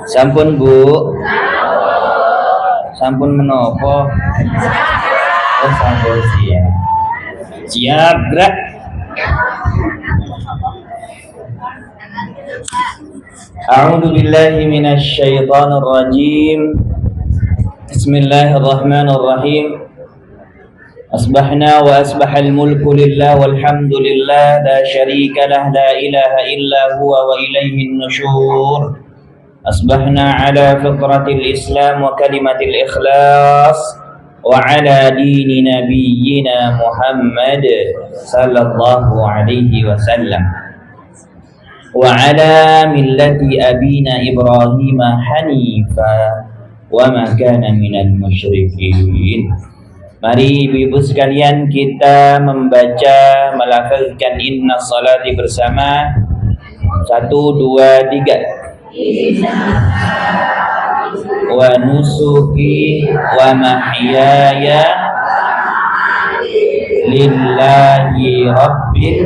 Sampun Bu. Sampun menopo? Oh, sampun siap. Siap, gerak. A'udzu billahi minasy syaithanir rajim. Bismillahirrahmanirrahim. Asbahna wa asbahal mulku lillah walhamdulillah la syarika lah la ilaha illa huwa wa ilaihin nusyur. Asbahna ala fitratil Islam wa kalimatil ikhlas wa ala dini nabiyyina Muhammad sallallahu alaihi wasallam wa ala millati abina Ibrahim hanifa wa ma kana minal musyrikin. Mari ibu-ibu sekalian kita membaca melafazkan inna salati bersama. 1, 2, 3. Wa nusuki wa mahyaya lillahi rabbil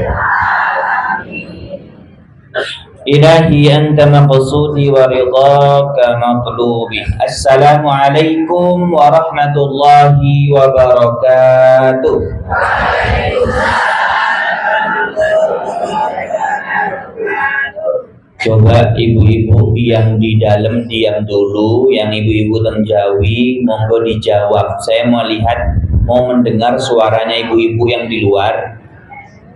ilahi anta maqsudi wa ridhaka matlubi. Assalamualaikum warahmatullahi wabarakatuh. Coba ibu-ibu yang di dalam diam dulu, yang ibu-ibu tenjawi monggo dijawab. Saya mau lihat, mau mendengar suaranya ibu-ibu yang di luar.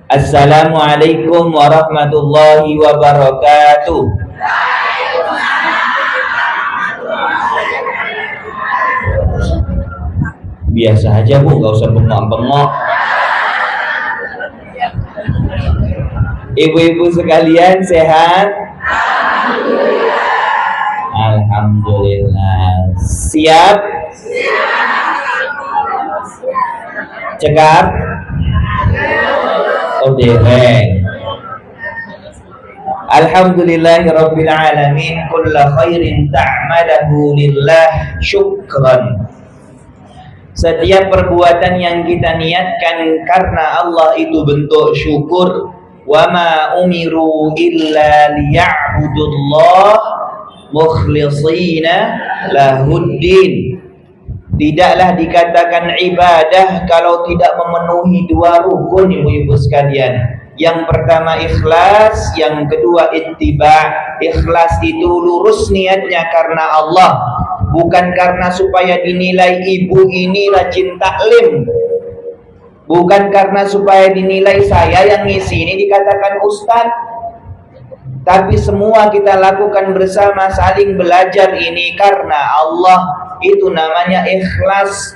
Assalamualaikum warahmatullahi wabarakatuh. Biasa aja Bu, nggak usah bengok-bengok. Ibu-ibu sekalian sehat? Alhamdulillah. Siap? Cekap? Oh dereng. Alhamdulillahirabbil alamin, kullu khairin ta'malahu lillah syukran. Setiap perbuatan yang kita niatkan karena Allah itu bentuk syukur. Wa ma umiru illa liya'budullah mukhlishina lahuddin. Tidaklah dikatakan ibadah kalau tidak memenuhi 2 rukun ibu-ibu sekalian. Yang pertama ikhlas, yang kedua ittiba. Ikhlas itu lurus niatnya karena Allah, bukan karena supaya dinilai ibu ini rajin taklim, bukan karena supaya dinilai saya yang ngisi ini dikatakan ustadz. Tapi semua kita lakukan bersama, saling belajar ini karena Allah. Itu namanya ikhlas.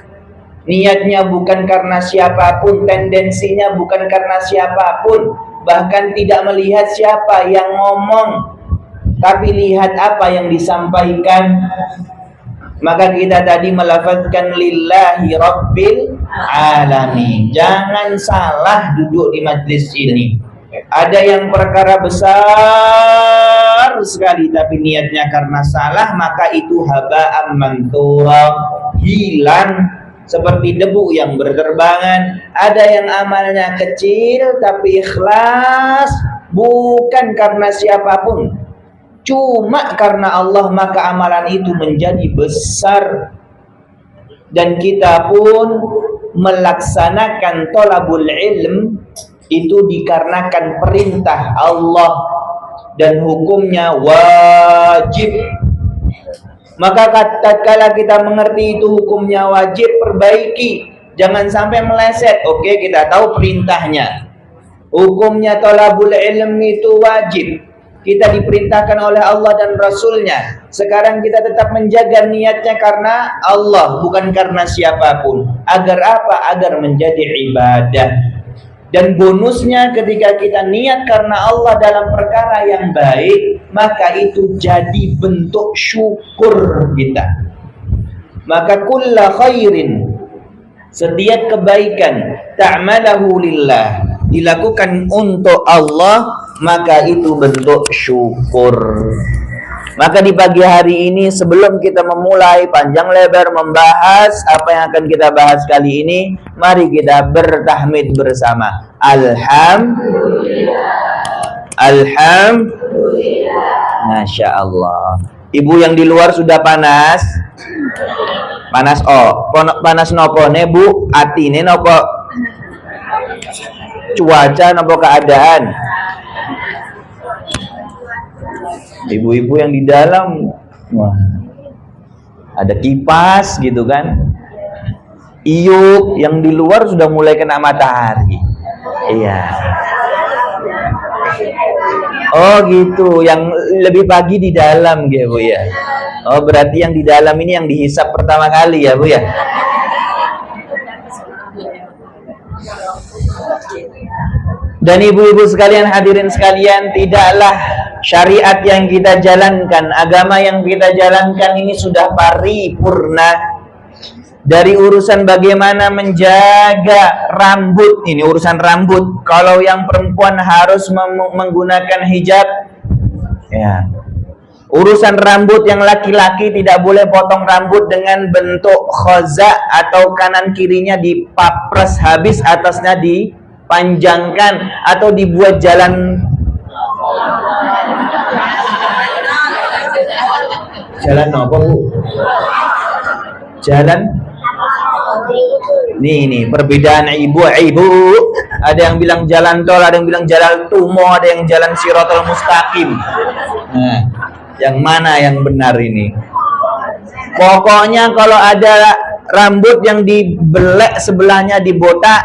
Niatnya bukan karena siapapun, tendensinya bukan karena siapapun, bahkan tidak melihat siapa yang ngomong, tapi lihat apa yang disampaikan. Maka kita tadi melafazkan lillahi rabbil alamin. Jangan salah duduk di majlis ini. Ada yang perkara besar sekali tapi niatnya karena salah, maka itu haba'an manthura, hilang seperti debu yang berterbangan. Ada yang amalnya kecil tapi ikhlas, bukan karena siapapun, cuma karena Allah, maka amalan itu menjadi besar. Dan kita pun melaksanakan thalabul ilm itu dikarenakan perintah Allah dan hukumnya wajib. Maka tatkala kita mengerti itu hukumnya wajib, perbaiki, jangan sampai meleset. Oke, kita tahu perintahnya, hukumnya thalabul ilm itu wajib, kita diperintahkan oleh Allah dan Rasulnya. Sekarang kita tetap menjaga niatnya karena Allah, bukan karena siapapun. Agar apa? Agar menjadi ibadah. Dan bonusnya ketika kita niat karena Allah dalam perkara yang baik, maka itu jadi bentuk syukur kita. Maka kulla khairin, setiap kebaikan, ta'malahu lillah, dilakukan untuk Allah, maka itu bentuk syukur. Maka di pagi hari ini, sebelum kita memulai panjang lebar membahas apa yang akan kita bahas kali ini, mari kita bertahmid bersama. Alhamdulillah. Alhamdulillah. Masya Allah. Ibu yang di luar sudah panas? Panas panas nopo ne bu? Atine nopo? Cuaca nopo keadaan? Ibu-ibu yang di dalam, wah, ada kipas gitu kan. Iup yang di luar sudah mulai kena matahari. Iya. Oh gitu, yang lebih pagi di dalam gitu Bu ya. Oh berarti yang di dalam ini yang dihisap pertama kali ya Bu ya. Dan ibu-ibu sekalian, hadirin sekalian, tidaklah syariat yang kita jalankan, agama yang kita jalankan ini sudah paripurna. Dari urusan bagaimana menjaga rambut, ini urusan rambut. Kalau yang perempuan harus menggunakan hijab, ya. Urusan rambut yang laki-laki tidak boleh potong rambut dengan bentuk khoza atau kanan kirinya dipapres habis, atasnya dipanjangkan atau dibuat jalan apa Bu? Jalan nih perbedaan ibu. Ada yang bilang jalan tol, ada yang bilang jalan tumo, ada yang jalan siratal mustaqim. Nah, yang mana yang benar ini? Pokoknya kalau ada rambut yang dibelek sebelahnya dibotak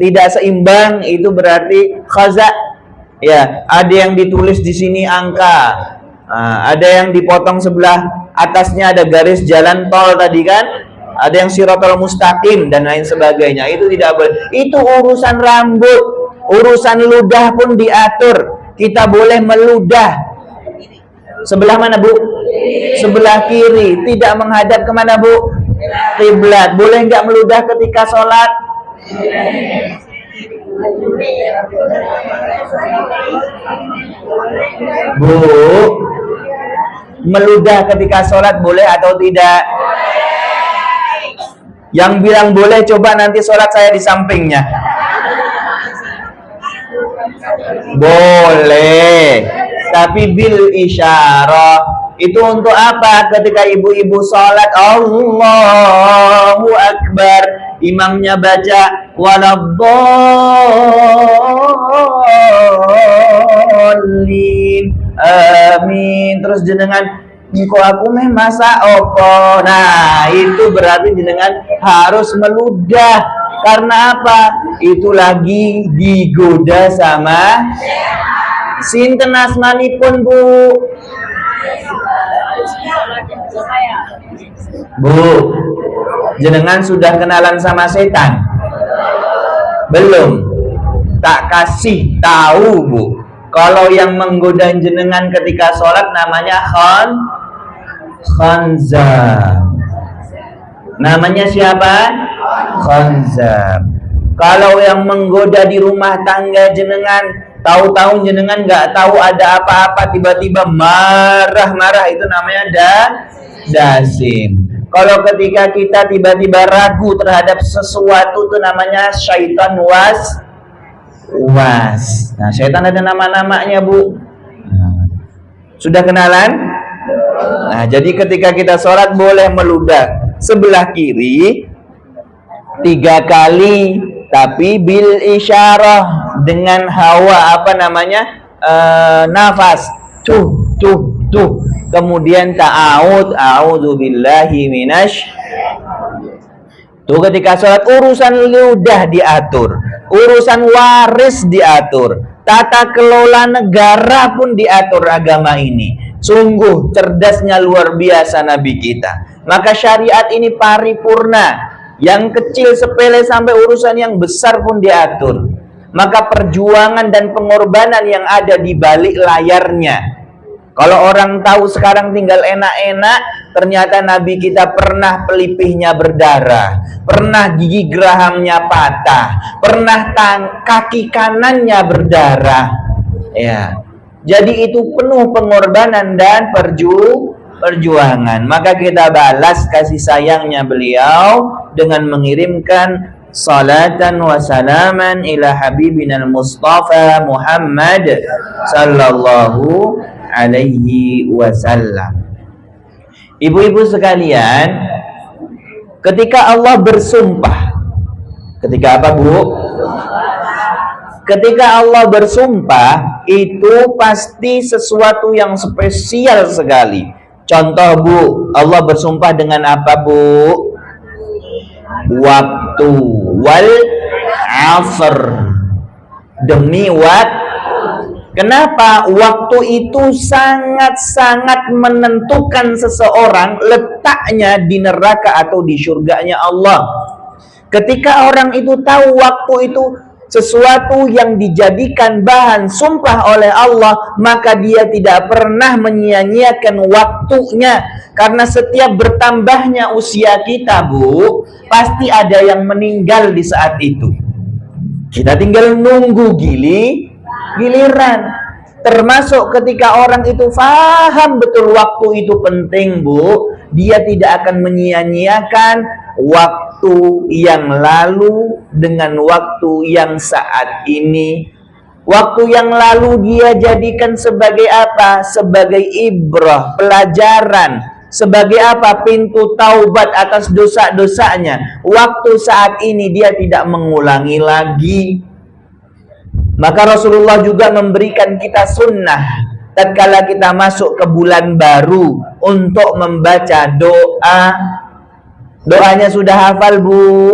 tidak seimbang, itu berarti khaza. Ya, ada yang ditulis di sini angka. Ada yang dipotong sebelah atasnya ada garis jalan tol tadi kan, ada yang siratal mustaqim dan lain sebagainya. Itu tidak boleh. Itu urusan rambut. Urusan ludah pun diatur. Kita boleh meludah sebelah mana Bu? Sebelah kiri. Tidak menghadap kemana Bu? Kiblat. Boleh nggak meludah ketika sholat? Bu, meludah ketika sholat boleh atau tidak? Yang bilang boleh coba nanti sholat saya di sampingnya. Boleh, tapi bil isyarah. Itu untuk apa? Ketika ibu-ibu sholat Allahu Akbar, imamnya baca waladdallin amin, terus jenengan engko aku meh masa opo. Nah itu berarti jenengan harus meludah. Karena apa? Itu lagi digoda sama sinten asmanipun Bu? Bu, jenengan sudah kenalan sama setan? Belum? Tak kasih tahu Bu. Kalau yang menggoda jenengan ketika sholat namanya khanzab. Namanya siapa? Khanzab. Kalau yang menggoda di rumah tangga jenengan, tahu-tahu jenengan nggak tahu ada apa-apa, tiba-tiba marah-marah, itu namanya dasim. Kalau ketika kita tiba-tiba ragu terhadap sesuatu, itu namanya syaitan was. Nah, syaitan ada nama-namanya Bu. Sudah kenalan? Nah, jadi ketika kita sholat boleh meludah sebelah kiri 3 kali, tapi bil isyarah, dengan hawa nafas. Tuh. Kemudian ta'awud, a'udzubillahi minasy. Tuh ketika sholat urusan ludah diatur, urusan waris diatur, tata kelola negara pun diatur agama ini. Sungguh cerdasnya luar biasa Nabi kita. Maka syariat ini paripurna. Yang kecil sepele sampai urusan yang besar pun diatur. maka perjuangan dan pengorbanan yang ada di balik layarnya. Kalau orang tahu sekarang tinggal enak-enak, ternyata Nabi kita pernah pelipihnya berdarah, pernah gigi gerahamnya patah, pernah kaki kanannya berdarah. Ya. Jadi itu penuh pengorbanan dan perjuangan. Maka kita balas kasih sayangnya beliau dengan mengirimkan salatan wa salaman ila habibinal Mustafa Muhammad sallallahu alaihi wasallam. Ibu-ibu sekalian, ketika Allah bersumpah, ketika apa, Bu? Ketika Allah bersumpah, itu pasti sesuatu yang spesial sekali. Contoh, Bu, Allah bersumpah dengan apa, Bu? Waktu, wal asr, demi waktu. Kenapa? Waktu itu sangat-sangat menentukan seseorang letaknya di neraka atau di surganya Allah. Ketika orang itu tahu waktu itu sesuatu yang dijadikan bahan sumpah oleh Allah, maka dia tidak pernah menyia-nyiakan waktunya. Karena setiap bertambahnya usia kita, Bu, pasti ada yang meninggal di saat itu. Kita tinggal nunggu giliran. Termasuk ketika orang itu paham betul waktu itu penting, Bu, dia tidak akan menyia-nyiakan waktu yang lalu dengan waktu yang saat ini. Waktu yang lalu dia jadikan sebagai apa? Sebagai ibrah, pelajaran. Sebagai apa? Pintu taubat atas dosa-dosanya. Waktu saat ini dia tidak mengulangi lagi. Maka Rasulullah juga memberikan kita sunnah tatkala kita masuk ke bulan baru untuk membaca doa. Doanya sudah hafal, Bu?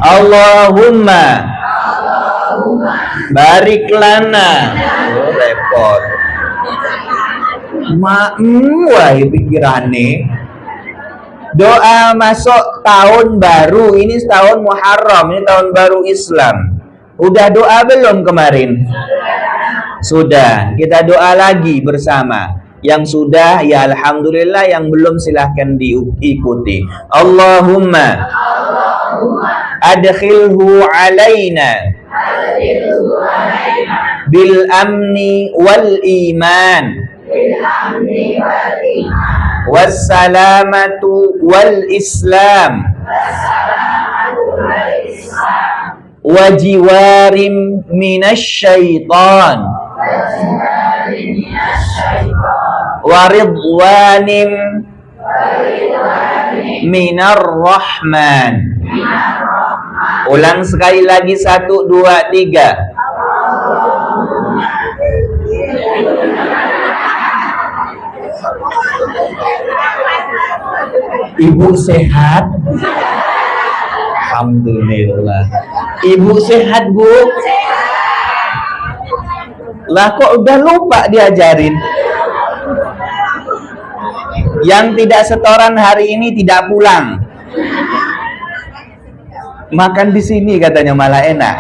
Allahumma barik lana. Oh, repot. Wah, pikirane. Doa masuk tahun baru. Ini tahun Muharram, ini tahun baru Islam. Udah doa belum kemarin? Sudah. Kita doa lagi bersama. Yang sudah, ya alhamdulillah. Yang belum, silahkan diikuti. Allahumma adkhilhu alaina bil amni wal iman wassalamatu wal islam wajiwarim minasyaitan waridwanim minar rahman. Ulang sekali lagi, 1, 2, 3. Ibu sehat? Alhamdulillah. Ibu sehat, Bu? Lah kok udah lupa diajarin? Yang tidak setoran hari ini tidak pulang. Makan di sini katanya malah enak.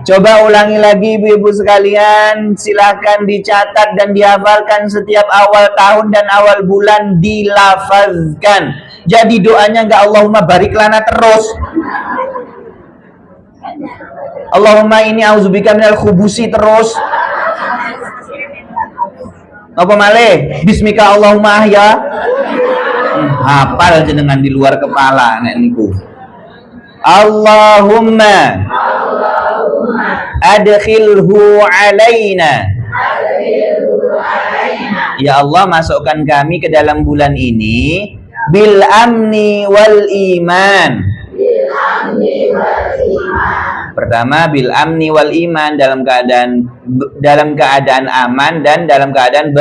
Coba ulangi lagi, ibu-ibu sekalian. Silakan dicatat dan dihafalkan setiap awal tahun dan awal bulan, dilafazkan. Jadi doanya enggak Allahumma barik lana terus. Allahumma ini auzubika minal khubusi terus. Apa malih? Bismika Allahumma ahya. Hafal jenengan di luar kepala nek niku. Allahumma adkhilhu alaina. Ya Allah, masukkan kami ke dalam bulan ini bil amni wal iman. Pertama, bil amni wal iman, dalam keadaan aman dan dalam keadaan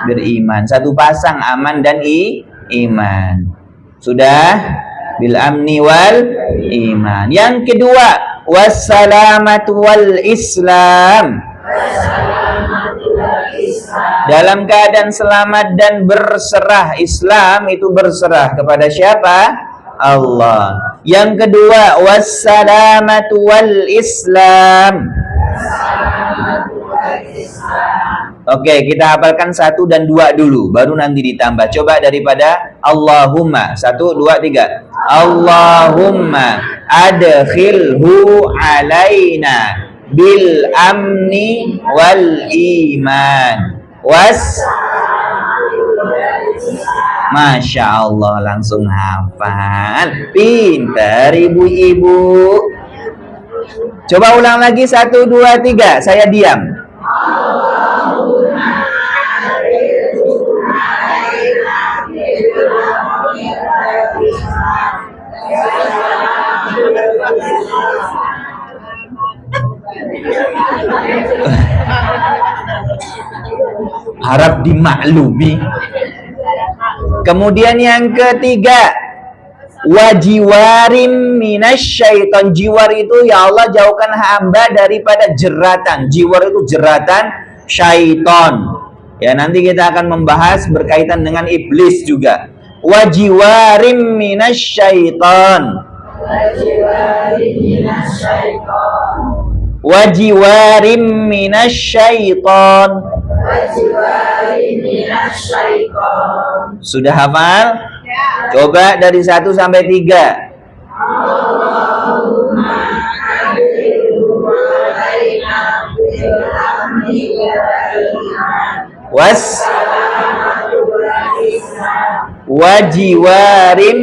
beriman. Satu pasang, aman dan iman. Sudah, bil amni wal iman. Yang kedua, wassalamatu wal islam. Dalam keadaan selamat dan berserah. Islam itu berserah kepada siapa? Allah. Yang kedua, wassalamatu wal Islam. Oke, kita hafalkan 1 dan 2 dulu, baru nanti ditambah. Coba daripada Allahumma. 1, 2, 3. Allahumma adkhilhu alaina bil amni wal iman Masya Allah, langsung hafal. Pintar ibu-ibu. Coba ulang lagi 1, 2, 3. Saya diam. Harap dimaklumi. Kemudian yang ketiga, wajiwarim minasyaiton. Jiwar itu, ya Allah jauhkan hamba daripada jeratan. Jiwar itu jeratan syaiton. Ya, nanti kita akan membahas berkaitan dengan iblis juga. Wajiwarim minasyaiton. Wajiwarim minasyaiton. Sudah hafal? Ya. Coba dari 1 sampai 3. Wajiwarim.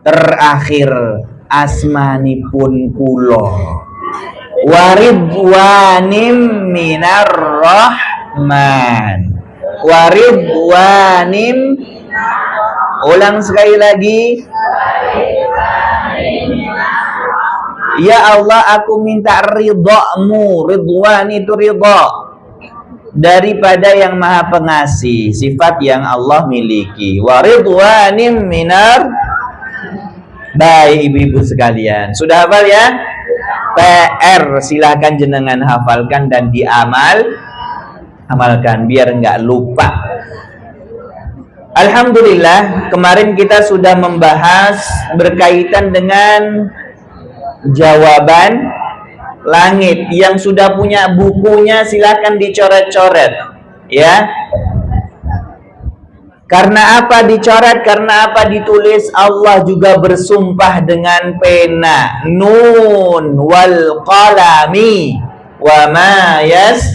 Terakhir, asmanipun kulo. Waridwanim minar rahman. Waridwanim. Ulang sekali lagi. Ya Allah, aku minta ridhamu. Ridwan itu ridha daripada yang maha pengasih, sifat yang Allah miliki. Waridwanim minar. Baik ibu-ibu sekalian, sudah hafal ya? PR silahkan jenengan hafalkan dan amalkan biar nggak lupa. Alhamdulillah, kemarin kita sudah membahas berkaitan dengan jawaban langit. Yang sudah punya bukunya silahkan dicoret-coret ya. Karena apa dicoret? Karena apa ditulis? Allah juga bersumpah dengan pena. Nun wal qalami wa ma yas.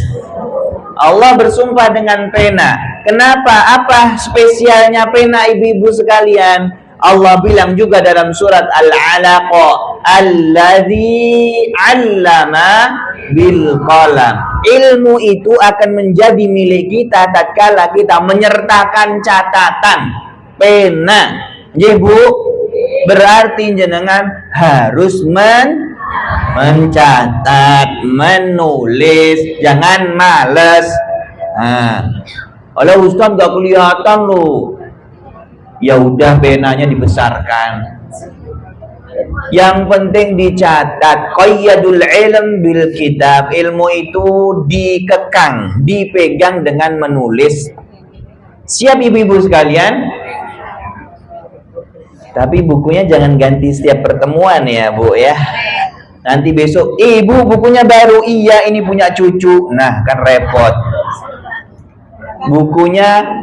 Allah bersumpah dengan pena. Kenapa? Apa spesialnya pena ibu-ibu sekalian? Allah bilang juga dalam surat Al-Alaq, alladzi 'allama bil qalam. Ilmu itu akan menjadi milik kita tatkala kita menyertakan catatan, pena. Nggih, Bu? Berarti jenengan harus mencatat, menulis, jangan males. Kalau Ustaz nggak kelihatan loh. Ya udah, penanya dibesarkan. Yang penting dicatat. Qayyadul ilm bil kitab. Ilmu itu dikekang, dipegang dengan menulis. Siap ibu-ibu sekalian? Tapi bukunya jangan ganti setiap pertemuan ya, Bu ya. Nanti besok, ibu bukunya baru. Iya, ini punya cucu. Nah, kan repot. Bukunya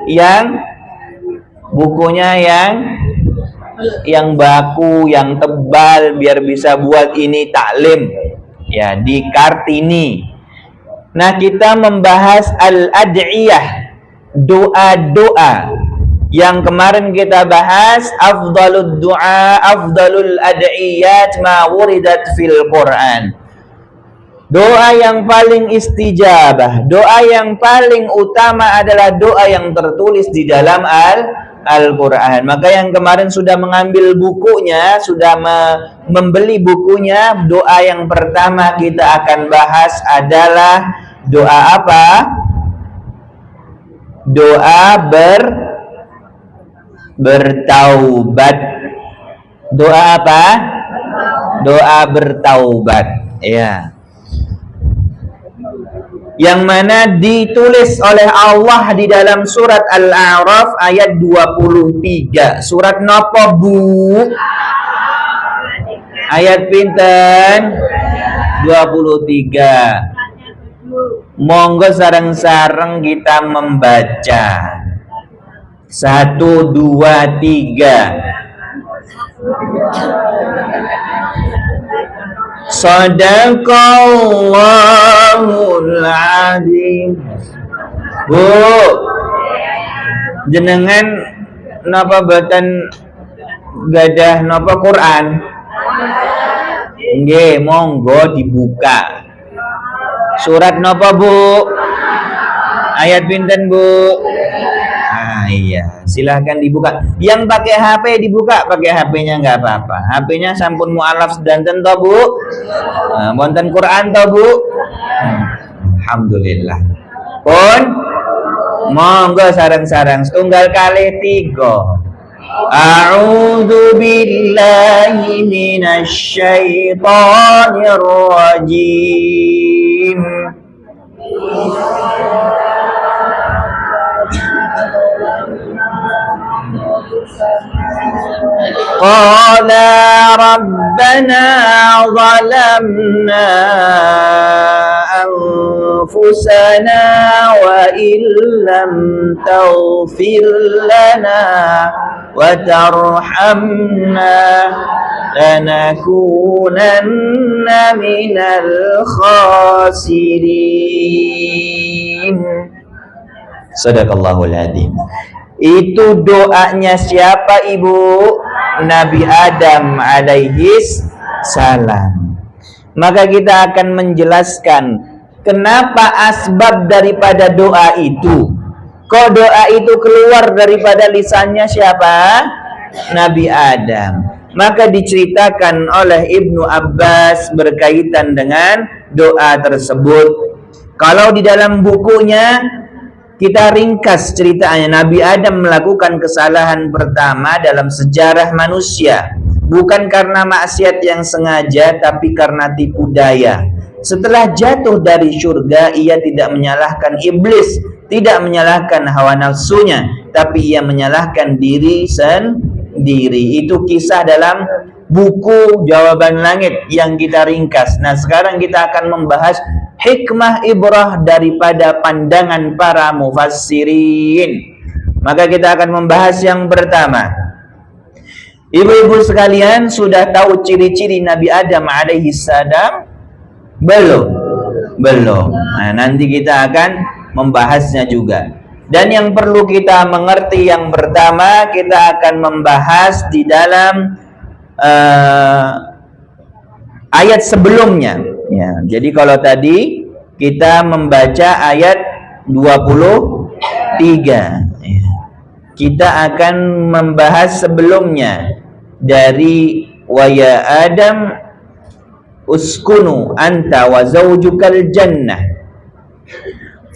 yang baku, yang tebal, biar bisa buat ini taklim ya, di Kartini. Nah, kita membahas al-ad'iyah, doa-doa. Yang kemarin kita bahas afdalud du'a, afdalul ad'iyat ma wuridat fil Quran. Doa yang paling istijabah, doa yang paling utama adalah doa yang tertulis di dalam Al-Quran. Maka yang kemarin sudah mengambil bukunya, sudah membeli bukunya, doa yang pertama kita akan bahas adalah doa apa? Doa bertaubat. Doa apa? Doa bertaubat. Ya. yang mana ditulis oleh Allah di dalam surat Al-A'raf ayat 23. Surat napa Bu? Ayat pinten? 23. Monggo sareng-sareng kita membaca. 1, 2, 3. Shadaqallahul adzim. Bu, jenengan napa boten gadah napa Quran? Nggih, monggo dibuka. Surat napa Bu? Ayat pinten Bu? Iya, silahkan dibuka. Yang pakai HP dibuka, pakai HP-nya nggak apa-apa. HP-nya sampun mu'alaf sedanten toh Bu. Wonten Quran toh Bu. Alhamdulillah. Pun monggo sareng-sareng setunggal kalih 3. A'udzu billahi minasy syaithanir rajim. Qala rabbana zalamna anfusana wa illam taghfir lana wa tarhamna lanakunanna minal khasirin. Sadaqallahul adzim. Itu doanya siapa Ibu? Nabi Adam alaihis salam. Maka kita akan menjelaskan kenapa asbab daripada doa itu. Kok doa itu keluar daripada lisannya siapa? Nabi Adam. Maka diceritakan oleh Ibnu Abbas berkaitan dengan doa tersebut. Kalau di dalam bukunya kita ringkas ceritanya, Nabi Adam melakukan kesalahan pertama dalam sejarah manusia. Bukan karena maksiat yang sengaja, tapi karena tipu daya. Setelah jatuh dari surga, ia tidak menyalahkan iblis, tidak menyalahkan hawa nafsunya, tapi ia menyalahkan diri sendiri. Itu kisah dalam buku Jawaban Langit yang kita ringkas. Nah, sekarang kita akan membahas hikmah ibrah daripada pandangan para mufassirin. Maka kita akan membahas yang pertama. Ibu-ibu sekalian sudah tahu ciri-ciri Nabi Adam alaihi salam? Belum. Nah, nanti kita akan membahasnya juga. Dan yang perlu kita mengerti yang pertama, kita akan membahas di dalam ayat sebelumnya. Ya, jadi kalau tadi kita membaca ayat 23, ya, kita akan membahas sebelumnya dari wa ya Adam uskunu anta wa zawjukal jannah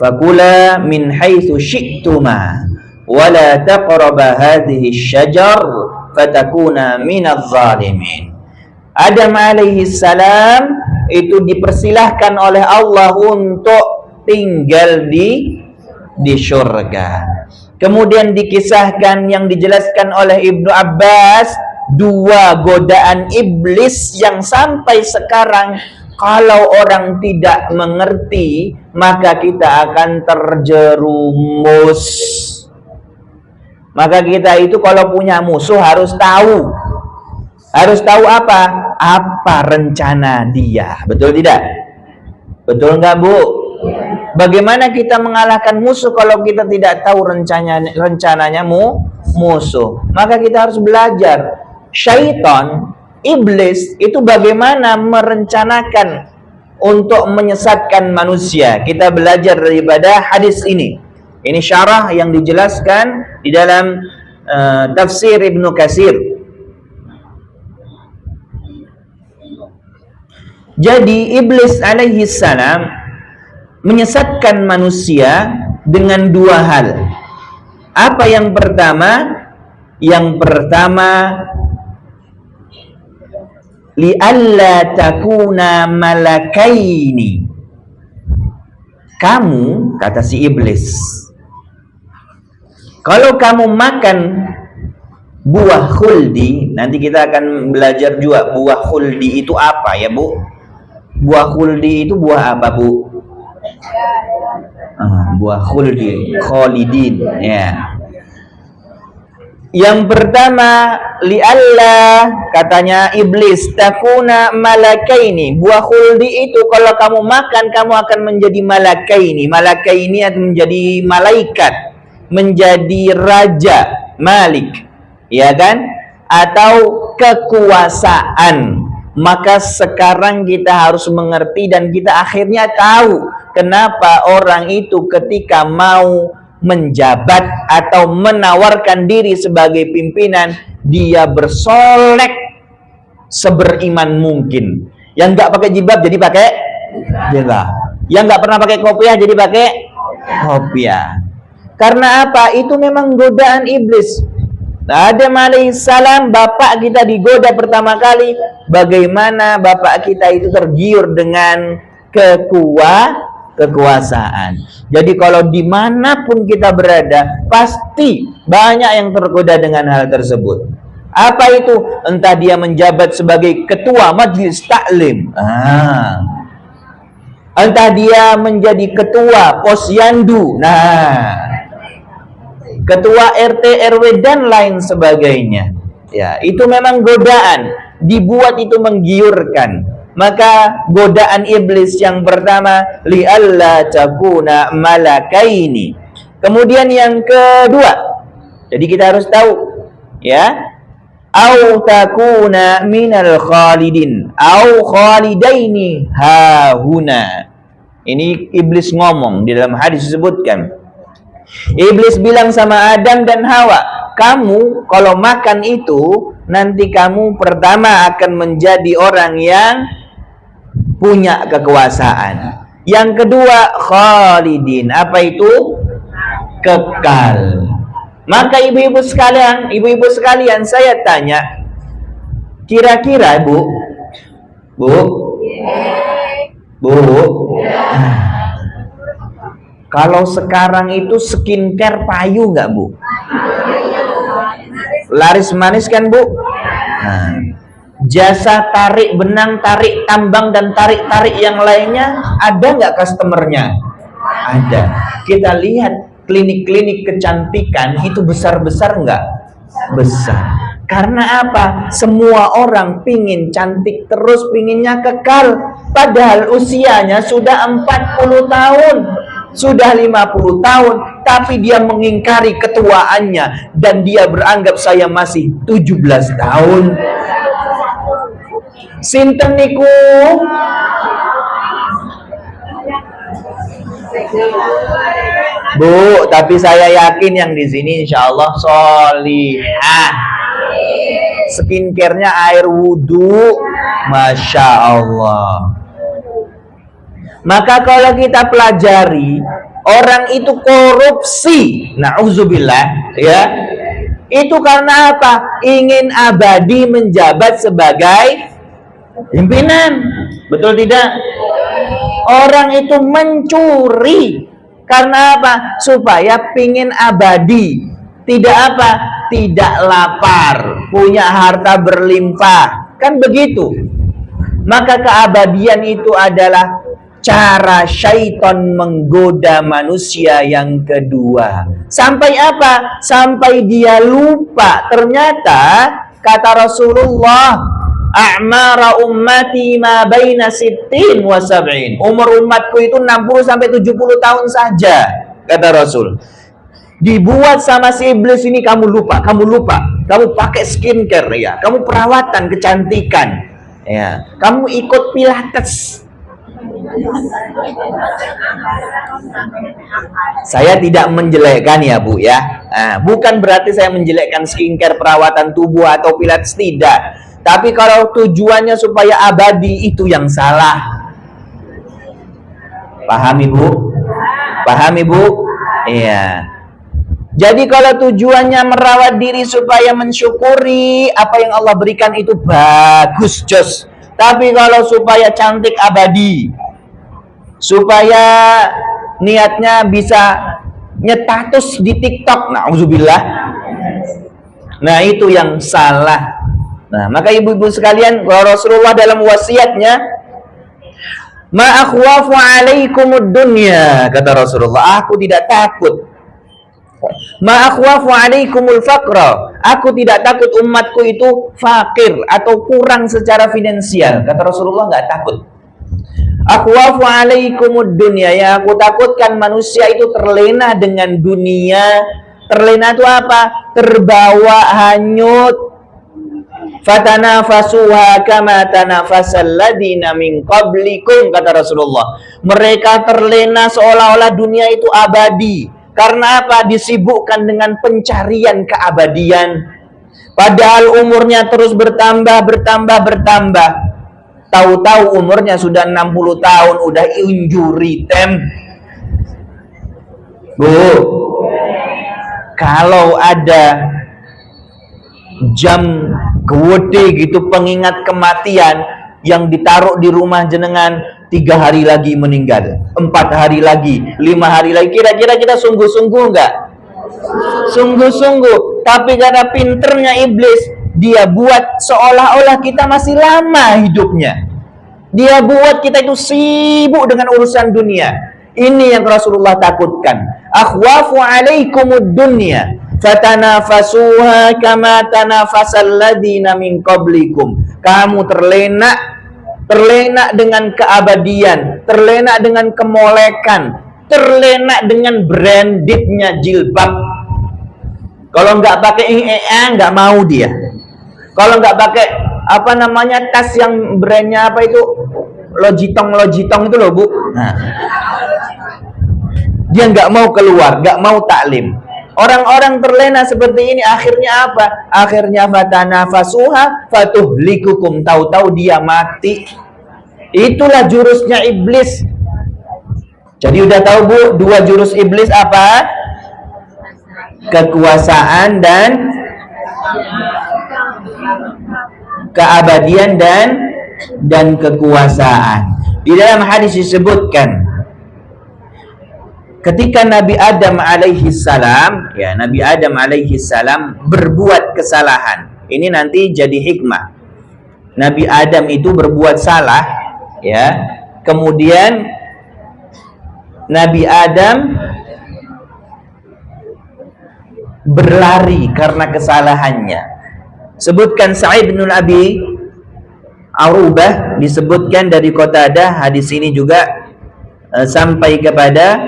fakula min haitsu syi'tuma wa la taqraba hadhihi asy-syajar fatakuna minadh dhalimin. Adam alaihi salam itu dipersilahkan oleh Allah untuk tinggal di surga. Kemudian dikisahkan yang dijelaskan oleh Ibnu Abbas, 2 godaan iblis yang sampai sekarang kalau orang tidak mengerti maka kita akan terjerumus. Maka kita itu kalau punya musuh harus tahu. Harus tahu apa? Apa rencana dia. Betul tidak? Betul nggak Bu? Bagaimana kita mengalahkan musuh kalau kita tidak tahu rencananya musuh? Maka kita harus belajar. Syaitan, iblis itu bagaimana merencanakan untuk menyesatkan manusia. Kita belajar daripada hadis ini. Ini syarah yang dijelaskan di dalam tafsir Ibnu Katsir. Jadi iblis alaihi salam menyesatkan manusia dengan 2 hal. Apa yang pertama? Yang pertama, li'alla takuna malakaini. kamu, kata si iblis, kalau kamu makan buah khuldi, nanti kita akan belajar juga buah khuldi itu apa ya Bu? Buah khuldi itu buah apa Bu? Buah khuldi, khalidin ya. Yang pertama, li'alla, katanya iblis, takuna malakaini. Buah khuldi itu kalau kamu makan, kamu akan menjadi malakaini. Malakaini akan menjadi malaikat, menjadi raja, malik, ya kan? Atau kekuasaan. Maka sekarang kita harus mengerti dan kita akhirnya tahu kenapa orang itu ketika mau menjabat atau menawarkan diri sebagai pimpinan, dia bersolek seberiman mungkin. Yang nggak pakai jilbab jadi pakai jilbab. Yang nggak pernah pakai kopiah jadi pakai kopiah. Karena apa? Itu memang godaan iblis. Adam alaihissalam, bapak kita digoda pertama kali. Bagaimana bapak kita itu tergiur dengan kekuasaan. Jadi kalau dimanapun kita berada, pasti banyak yang tergoda dengan hal tersebut. Apa itu? Entah dia menjabat sebagai ketua majelis taklim, entah dia menjadi ketua posyandu, ketua RT RW dan lain sebagainya. Ya, itu memang godaan, dibuat itu menggiurkan. Maka godaan iblis yang pertama, li'alla takuna malakaini. Kemudian yang kedua, jadi kita harus tahu ya, au takuna minal khalidin au khalidaini hahuna. Ini iblis ngomong, di dalam hadis disebutkan. Iblis bilang sama Adam dan Hawa, kamu kalau makan itu nanti kamu pertama akan menjadi orang yang punya kekuasaan. Yang kedua, khalidin. Apa itu? Kekal. Maka ibu-ibu sekalian, saya tanya, kira-kira Bu, kalau sekarang itu skincare payu nggak Bu? Laris manis kan Bu? Jasa tarik benang, tarik tambang, dan tarik-tarik yang lainnya, ada nggak customernya? Ada. Kita lihat klinik-klinik kecantikan itu besar-besar nggak? Besar. Karena apa? Semua orang pingin cantik terus, pinginnya kekal. Padahal usianya sudah 40 tahun. Sudah 50 tahun, tapi dia mengingkari ketuaannya dan dia beranggap saya masih 17 tahun. Sinten niku? Bu, tapi saya yakin yang di sini insya Allah solihah. Skincare-nya air wudhu, Masya Allah. Maka kalau kita pelajari, orang itu korupsi, na'udzubillah, ya, itu karena apa? Ingin abadi menjabat sebagai pimpinan. Betul tidak? Orang itu mencuri karena apa? Supaya pingin abadi. Tidak apa? Tidak lapar, punya harta berlimpah. Kan begitu. Maka keabadian itu adalah cara syaitan menggoda manusia yang kedua. Sampai apa? Sampai dia lupa. Ternyata kata Rasulullah, a'mara ummati ma baina sittin wa sab'in. Umur umatku itu 60 sampai 70 tahun saja, kata Rasul. Dibuat sama si iblis ini, kamu lupa. Kamu pakai skincare ya, kamu perawatan kecantikan ya, kamu ikut pilates. Saya tidak menjelekkan ya Bu ya. Bukan berarti saya menjelekkan skincare, perawatan tubuh atau pilates, tidak. Tapi kalau tujuannya supaya abadi, itu yang salah. Paham Ibu? Paham Ibu? Iya. Jadi kalau tujuannya merawat diri supaya mensyukuri apa yang Allah berikan, itu bagus, jos. Tapi kalau supaya cantik abadi, supaya niatnya bisa nyetatus di TikTok, na'udzubillah. Nah, itu yang salah. Nah, maka ibu-ibu sekalian, Rasulullah dalam wasiatnya, ma akhwafu alaikumud dunya, kata Rasulullah, aku tidak takut. Ma akhwafu alaikumul faqra, aku tidak takut umatku itu fakir atau kurang secara finansial. Kata Rasulullah, nggak takut. Akhwafu alaikumud dunya, yang aku takutkan manusia itu terlena dengan dunia. Terlena itu apa? Terbawa hanyut. Fatanafasuha kama tanafasal ladina min qablikum, kata Rasulullah. Mereka terlena seolah-olah dunia itu abadi. Karena apa? Disibukkan dengan pencarian keabadian. Padahal umurnya terus bertambah. Tahu-tahu umurnya sudah 60 tahun, udah injury time. Bu, kalau ada jam gede gitu pengingat kematian yang ditaruh di rumah jenengan, 3 hari lagi meninggal, 4 hari lagi, 5 hari lagi, kira-kira kita sungguh-sungguh enggak? Sungguh-sungguh. Tapi karena pinternya iblis, dia buat seolah-olah kita masih lama hidupnya. Dia buat kita itu sibuk dengan urusan dunia. Ini yang Rasulullah takutkan. Akhwafu alaikumud dunya, fatanafasuha kama tanafasal ladina min qablikum. Kamu terlena dengan keabadian, terlena dengan kemolekan, terlena dengan brandednya jilbab. Kalau nggak pakai nggak mau dia. Kalau nggak pakai apa namanya tas yang brandnya apa itu, lojitong itu loh bu. Nah, dia nggak mau keluar, nggak mau taklim. Orang-orang terlena seperti ini akhirnya apa? Akhirnya fatanafasuha fatuhlikukum, tahu-tahu dia mati. Itulah jurusnya iblis. Jadi udah tahu bu, 2 jurus iblis apa? Kekuasaan dan keabadian dan kekuasaan. Di dalam hadis disebutkan, ketika Nabi Adam alaihi salam, ya Nabi Adam alaihi salam berbuat kesalahan. Ini nanti jadi hikmah. Nabi Adam itu berbuat salah, ya. Kemudian Nabi Adam berlari karena kesalahannya. Sebutkan Sa'id bin Abi Arubah, disebutkan dari Qatadah, hadis ini juga sampai kepada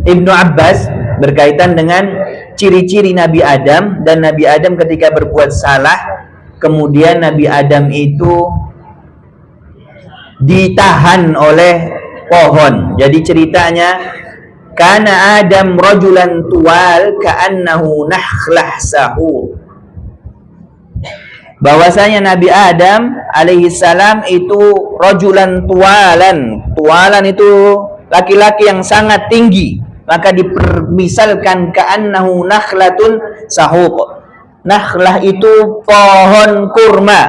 Ibnu Abbas berkaitan dengan ciri-ciri Nabi Adam. Dan Nabi Adam ketika berbuat salah, kemudian Nabi Adam itu ditahan oleh pohon. Jadi ceritanya, kana Adam rajulan tuwal ka'annahu nakhlah sahur. Bahwasanya Nabi Adam alaihi salam itu rajulan tuwalan. Tuwalan itu laki-laki yang sangat tinggi. Maka dipermisalkan ka'annahu nakhlatun sahub. Nakhlah itu pohon kurma.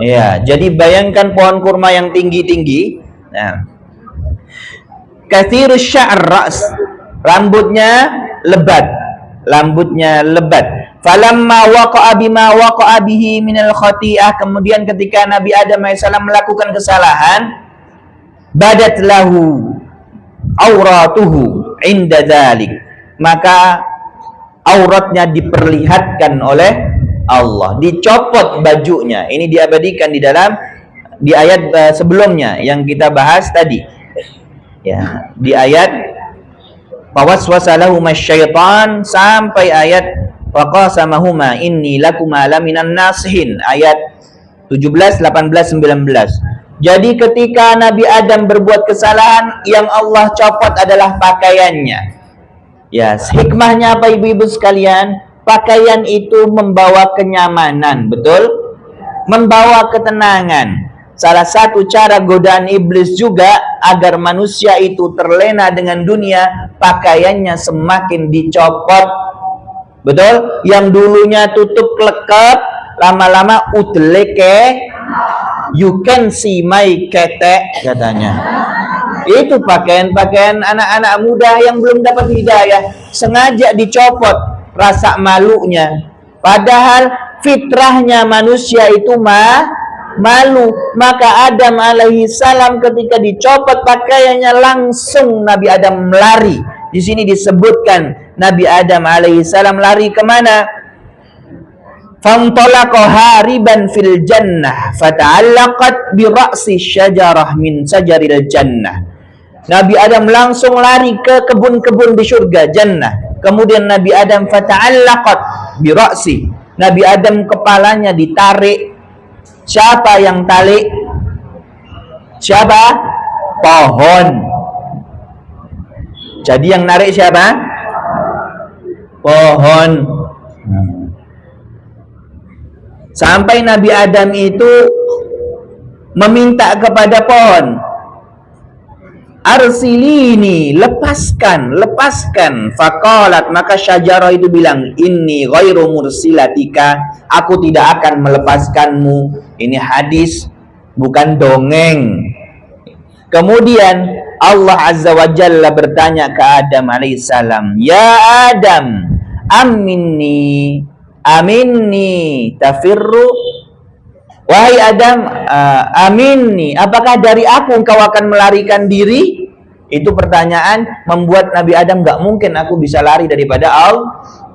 Ya, jadi bayangkan pohon kurma yang tinggi-tinggi. Nah, katsirus sya'r ra's, rambutnya lebat. Falamma waqa'a bima waqa'a bihi minal khati'ah, kemudian ketika Nabi Adam AS melakukan kesalahan, badat lahu auratuhu inda dzalik, maka auratnya diperlihatkan oleh Allah, dicopot bajunya. Ini diabadikan di ayat sebelumnya yang kita bahas tadi. Ya, di ayat fawaswasa lahumas syaitan sampai ayat faqasamahuma inni lakuma laminan nasihin, ayat 17, 18, 19. Jadi ketika Nabi Adam berbuat kesalahan, yang Allah copot adalah pakaiannya. Ya, hikmahnya apa ibu-ibu sekalian? Pakaian itu membawa kenyamanan, betul? Membawa ketenangan. Salah satu cara godaan iblis juga agar manusia itu terlena dengan dunia, pakaiannya semakin dicopot. Betul? Yang dulunya tutup lekep, lama-lama utleke. You can see my ketek, katanya. Itu pakaian-pakaian anak-anak muda yang belum dapat hidayah, sengaja dicopot rasa malunya. Padahal fitrahnya manusia itu malu. Maka Adam alaihi salam ketika dicopot pakaiannya langsung Nabi Adam lari. Di sini disebutkan Nabi Adam alaihi salam lari kemana? Fantalaqa hariban fil jannah fata'allaqat bi ra'si syajarah min sajaril jannah. Nabi Adam langsung lari ke kebun-kebun di surga jannah. Kemudian Nabi Adam fata'allaqat bi ra'si. Nabi Adam kepalanya ditarik. Siapa yang tarik? Siapa? Pohon. Jadi yang narik siapa? Pohon. Sampai Nabi Adam itu meminta kepada pohon, arsilini, lepaskan. Faqalat, maka syajarah itu bilang, inni ghairu mursilatika, aku tidak akan melepaskanmu. Ini hadis, bukan dongeng. Kemudian Allah Azza wa Jalla bertanya ke Adam alaihissalam, ya Adam, aminni tafirru. Wahai Adam, aminni, apakah dari aku engkau akan melarikan diri? Itu pertanyaan membuat Nabi Adam gak mungkin aku bisa lari daripada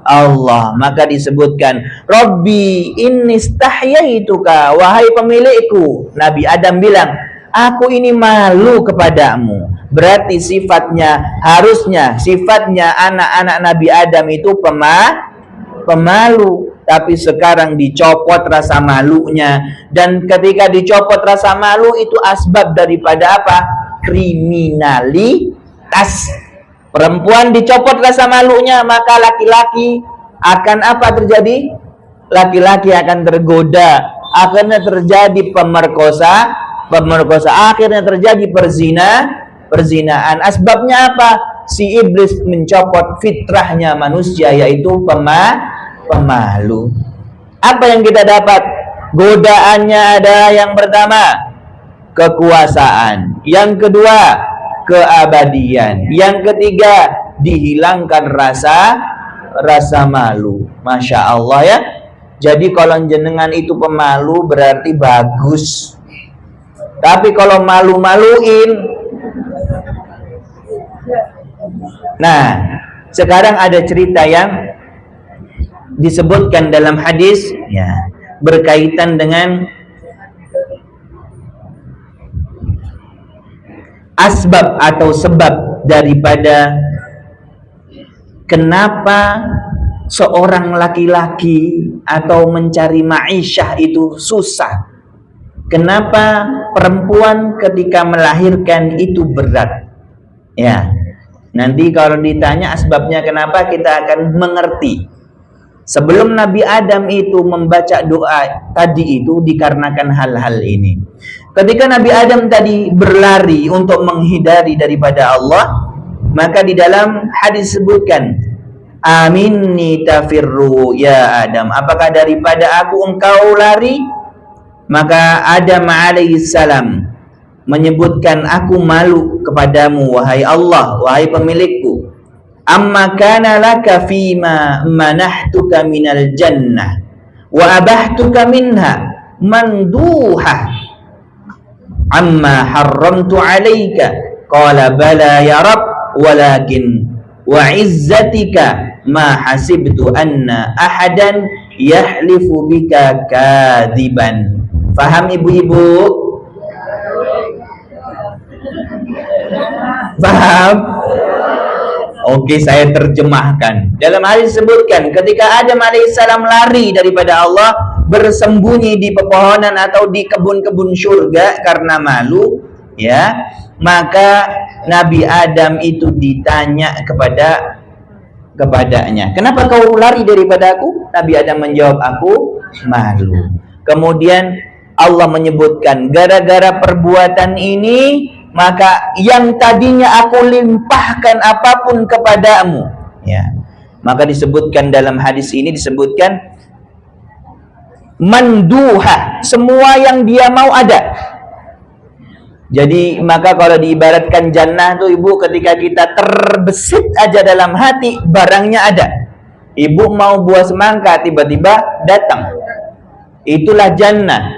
Allah. Maka disebutkan, Rabbi inni stahyaituka, wahai pemilikku. Nabi Adam bilang, aku ini malu kepadamu. Berarti harusnya sifatnya anak-anak Nabi Adam itu pemalu. Tapi sekarang dicopot rasa malunya. Dan ketika dicopot rasa malu itu asbab daripada apa? Kriminalitas. Perempuan dicopot rasa malunya, maka laki-laki akan apa terjadi? Laki-laki akan tergoda. Akhirnya terjadi pemerkosa, akhirnya terjadi perzinaan. Asbabnya apa? Si iblis mencopot fitrahnya manusia, yaitu pemalu. Apa yang kita dapat? Godaannya ada yang pertama, kekuasaan. Yang kedua, keabadian. Yang ketiga, dihilangkan rasa malu. Masya Allah ya. Jadi kalau jenengan itu pemalu berarti bagus. Tapi kalau malu-maluin. Nah, sekarang ada cerita yang disebutkan dalam hadis ya, berkaitan dengan asbab atau sebab daripada kenapa seorang laki-laki atau mencari ma'isyah itu susah. Kenapa perempuan ketika melahirkan itu berat. Ya, nanti kalau ditanya asbabnya kenapa, kita akan mengerti. Sebelum Nabi Adam itu membaca doa tadi itu dikarenakan hal-hal ini. Ketika Nabi Adam tadi berlari untuk menghindari daripada Allah, maka di dalam hadis sebutkan, aminni tafirru ya Adam, apakah daripada aku engkau lari? Maka Adam alaihissalam menyebutkan, aku malu kepadamu wahai Allah, wahai pemilikku. Amma kana laka fima manahtuka minal jannah wa abahtuka minha manduha amma harramtu alayka. Qala bala ya Rabb, walakin wa izzatika ma hasibtu anna ahadan yahlifu bika kadziban. Faham ibu-ibu? Paham? Oke, saya terjemahkan. Dalam hadis disebutkan ketika Adam alaihissalam lari daripada Allah, bersembunyi di pepohonan atau di kebun-kebun surga karena malu, ya, maka Nabi Adam itu ditanya kepadanya, kenapa kau lari daripada aku? Nabi Adam menjawab, aku malu. Kemudian Allah menyebutkan, gara-gara perbuatan ini maka yang tadinya aku limpahkan apapun kepadamu, ya. Maka disebutkan dalam hadis ini disebutkan manduha, semua yang dia mau ada. Jadi maka kalau diibaratkan jannah tuh ibu, ketika kita terbesit aja dalam hati, barangnya ada. Ibu mau buah semangka, tiba-tiba datang. Itulah jannah.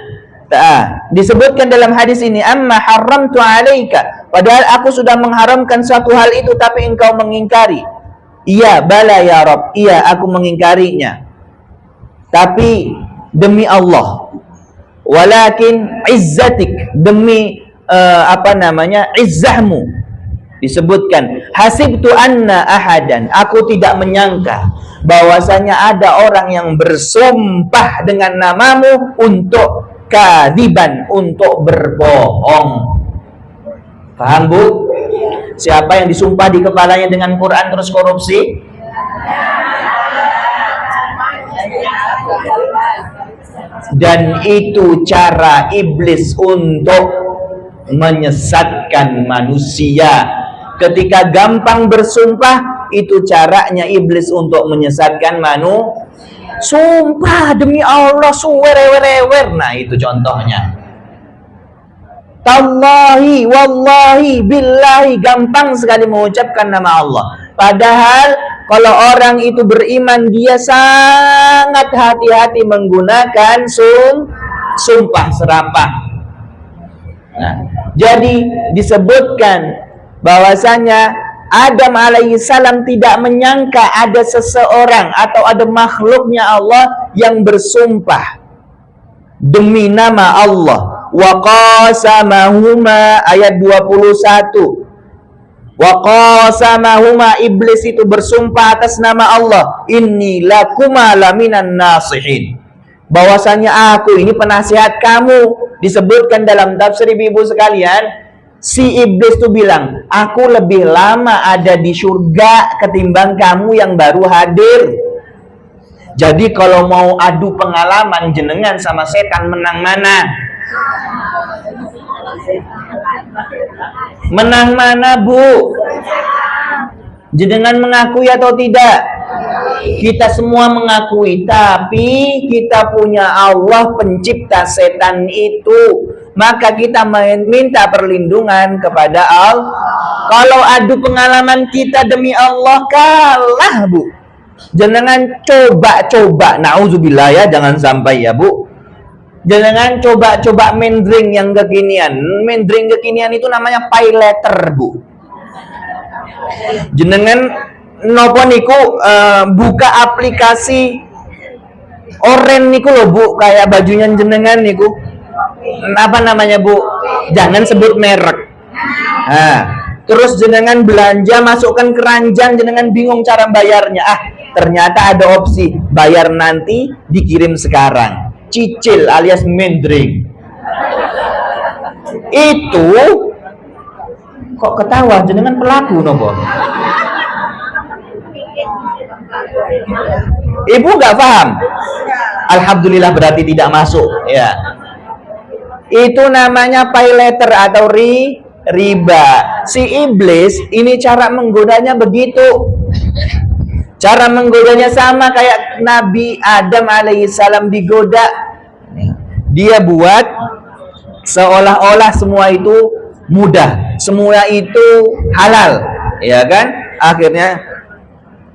Disebutkan dalam hadis ini, amma haramtu alaika, padahal aku sudah mengharamkan suatu hal itu tapi engkau mengingkari. Iya, bala ya Rabb, iya aku mengingkarinya. Tapi demi Allah, walakin izzatik, demi izzahmu. Disebutkan, hasibtu anna ahadan, aku tidak menyangka bahwasanya ada orang yang bersumpah dengan namamu untuk kadiban, untuk berbohong. Paham Bu? Siapa yang disumpah di kepalanya dengan Quran terus korupsi? Dan itu cara iblis untuk menyesatkan manusia. Ketika gampang bersumpah, itu caranya iblis untuk menyesatkan manusia. Sumpah demi Allah, suwerewer. Nah, itu contohnya. Tallahi, wallahi, billahi, gampang sekali mengucapkan nama Allah. Padahal kalau orang itu beriman, dia sangat hati-hati menggunakan sumpah serapah. Nah, jadi disebutkan bahwasanya Adam alaihissalam tidak menyangka ada seseorang atau ada makhluknya Allah yang bersumpah demi nama Allah. Wa qasamahuma, ayat 21. Wa qasamahuma, iblis itu bersumpah atas nama Allah, inni lakuma laminan nasihin, bahwasanya aku ini penasihat kamu. Disebutkan dalam tafsir ibu sekalian, si iblis itu bilang, aku lebih lama ada di surga ketimbang kamu yang baru hadir. Jadi kalau mau adu pengalaman jenengan sama setan, menang mana? Menang mana Bu? Jenengan mengakui atau tidak? Kita semua mengakui, tapi kita punya Allah pencipta setan itu, maka kita minta perlindungan kepada Allah. Kalau adu pengalaman kita demi Allah, kalah Bu. Jangan coba-coba, na'udzubillah ya, jangan sampai ya Bu. Jangan coba-coba mendring yang kekinian. Mendring kekinian itu namanya pay letter Bu. Jenengan nopo niku buka aplikasi oren niku loh Bu, kayak bajunya jenengan niku. Apa namanya Bu? Jangan sebut merek. Nah, terus jenengan belanja, masukkan keranjang, jenengan bingung cara bayarnya. Ternyata ada opsi bayar nanti, dikirim sekarang. Cicil alias mendring. Itu kok ketawa, jenengan pelaku nopo? Ibu nggak paham? Alhamdulillah, berarti tidak masuk ya. Itu namanya pay letter atau riba. Si iblis ini cara menggodanya begitu. Cara menggodanya sama kayak Nabi Adam alaihissalam digoda. Dia buat seolah-olah semua itu mudah, semua itu halal, ya kan? Akhirnya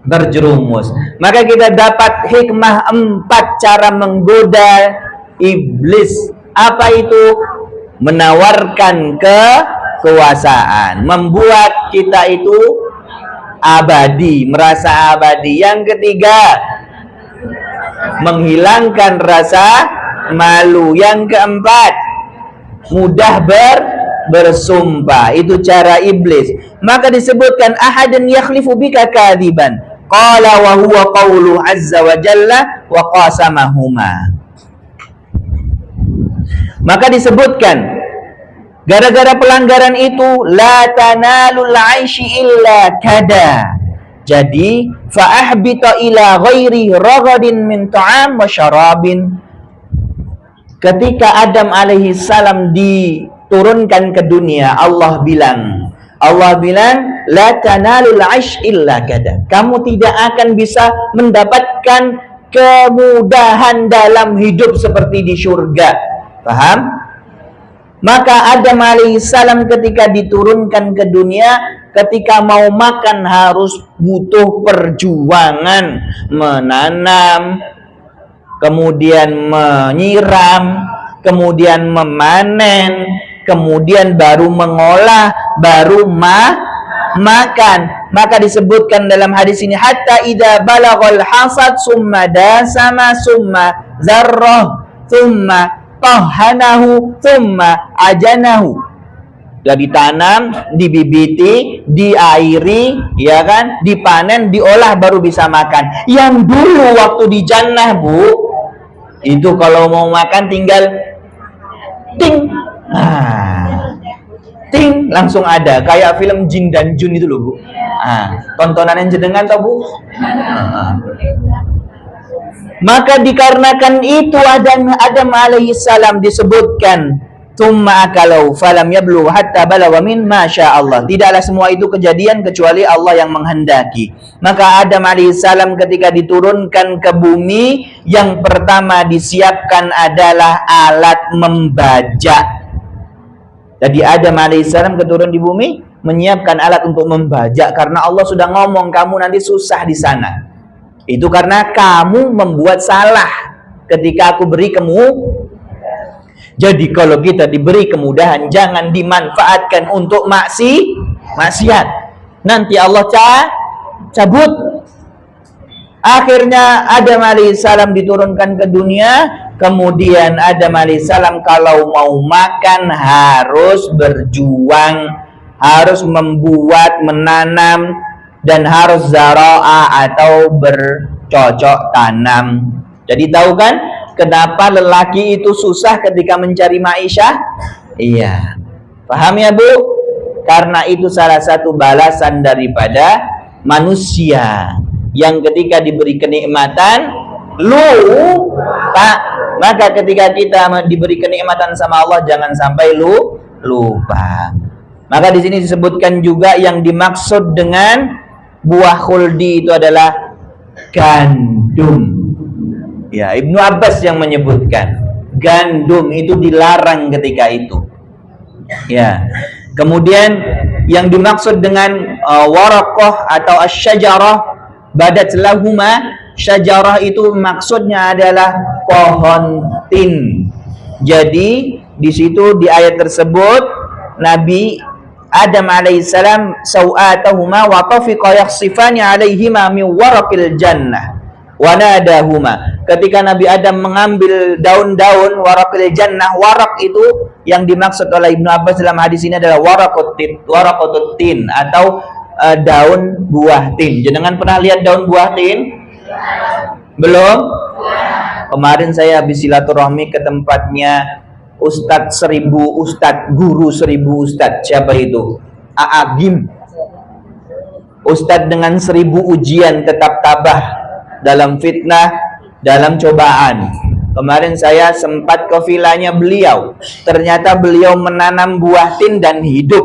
terjerumus. Maka kita dapat hikmah 4 cara menggoda iblis. Apa itu? Menawarkan kekuasaan, membuat kita itu abadi, merasa abadi. Yang ketiga, menghilangkan rasa malu. Yang keempat, mudah bersumpah. Itu cara iblis. Maka disebutkan ahadan yakhlifu bika kadiban, qala wa huwa qawlu azza wa jalla wa qasamahuma. Maka disebutkan gara-gara pelanggaran itu la tanalul aishi illa kada. Jadi fa ahbita ila ghairi raghadin min ta'am wa syarabin. Ketika Adam alaihi salam diturunkan ke dunia, Allah bilang la tanalul aish illa kada. Kamu tidak akan bisa mendapatkan kemudahan dalam hidup seperti di surga. Paham? Maka Adam alaihissalam ketika diturunkan ke dunia, ketika mau makan harus butuh perjuangan, menanam, kemudian menyiram, kemudian memanen, kemudian baru mengolah, baru makan. Maka disebutkan dalam hadis ini, hatta idza balaghal hasad summa dasama summa zarrah summa tahanahu thumma ajanahu. Sudah ditanam, dibibiti, diairi, ya kan, dipanen, diolah baru bisa makan. Yang dulu waktu di jannah, Bu, itu kalau mau makan tinggal ting, ting langsung ada, kayak film Jin dan Jun itu loh, Bu. Tontonan yang jenengan tau, Bu? Maka dikarenakan itu Adam alaihissalam disebutkan tsumma akalau falam yablu hatta balagha min masya Allah. Tidaklah semua itu kejadian kecuali Allah yang menghendaki. Maka Adam alaihissalam ketika diturunkan ke bumi, yang pertama disiapkan adalah alat membaca. Jadi Adam alaihissalam keturun di bumi menyiapkan alat untuk membaca, karena Allah sudah ngomong kamu nanti susah di sana. Itu karena kamu membuat salah ketika aku beri Jadi kalau kita diberi kemudahan, jangan dimanfaatkan untuk maksiat. Nanti Allah cabut. Akhirnya Adam alaihissalam diturunkan ke dunia. Kemudian Adam alaihissalam kalau mau makan harus berjuang, harus membuat, menanam, dan harus zara'a atau bercocok tanam. Jadi tahu kan kenapa lelaki itu susah ketika mencari ma'isyah? Iya. Paham ya, Bu? Karena itu salah satu balasan daripada manusia yang ketika diberi kenikmatan lupa. Maka ketika kita diberi kenikmatan sama Allah, jangan sampai lupa. Maka di sini disebutkan juga yang dimaksud dengan buah khuldi itu adalah gandum. Ya, Ibnu Abbas yang menyebutkan gandum itu dilarang ketika itu. Ya. Kemudian yang dimaksud dengan waraqah atau asyajarah badat lahuma, syajarah itu maksudnya adalah pohon tin. Jadi di situ di ayat tersebut Nabi Adam alaihissalam sawatahuma wa tafiqa yakhsifani alaihima min waraqil jannah wa nadahuma. Ketika Nabi Adam mengambil daun-daun waraqil jannah, warak itu yang dimaksud oleh Ibnu Abbas dalam hadis ini adalah waraqatut tin atau daun buah tin. Jenengan pernah lihat daun buah tin? Belum? Kemarin saya habis silaturahmi ke tempatnya Ustadz 1000 Ustadz, guru 1000 Ustadz. Siapa itu? Aagim. Ustadz dengan 1000 ujian tetap tabah dalam fitnah, dalam cobaan. Kemarin saya sempat ke vilanya beliau. Ternyata beliau menanam buah tin dan hidup.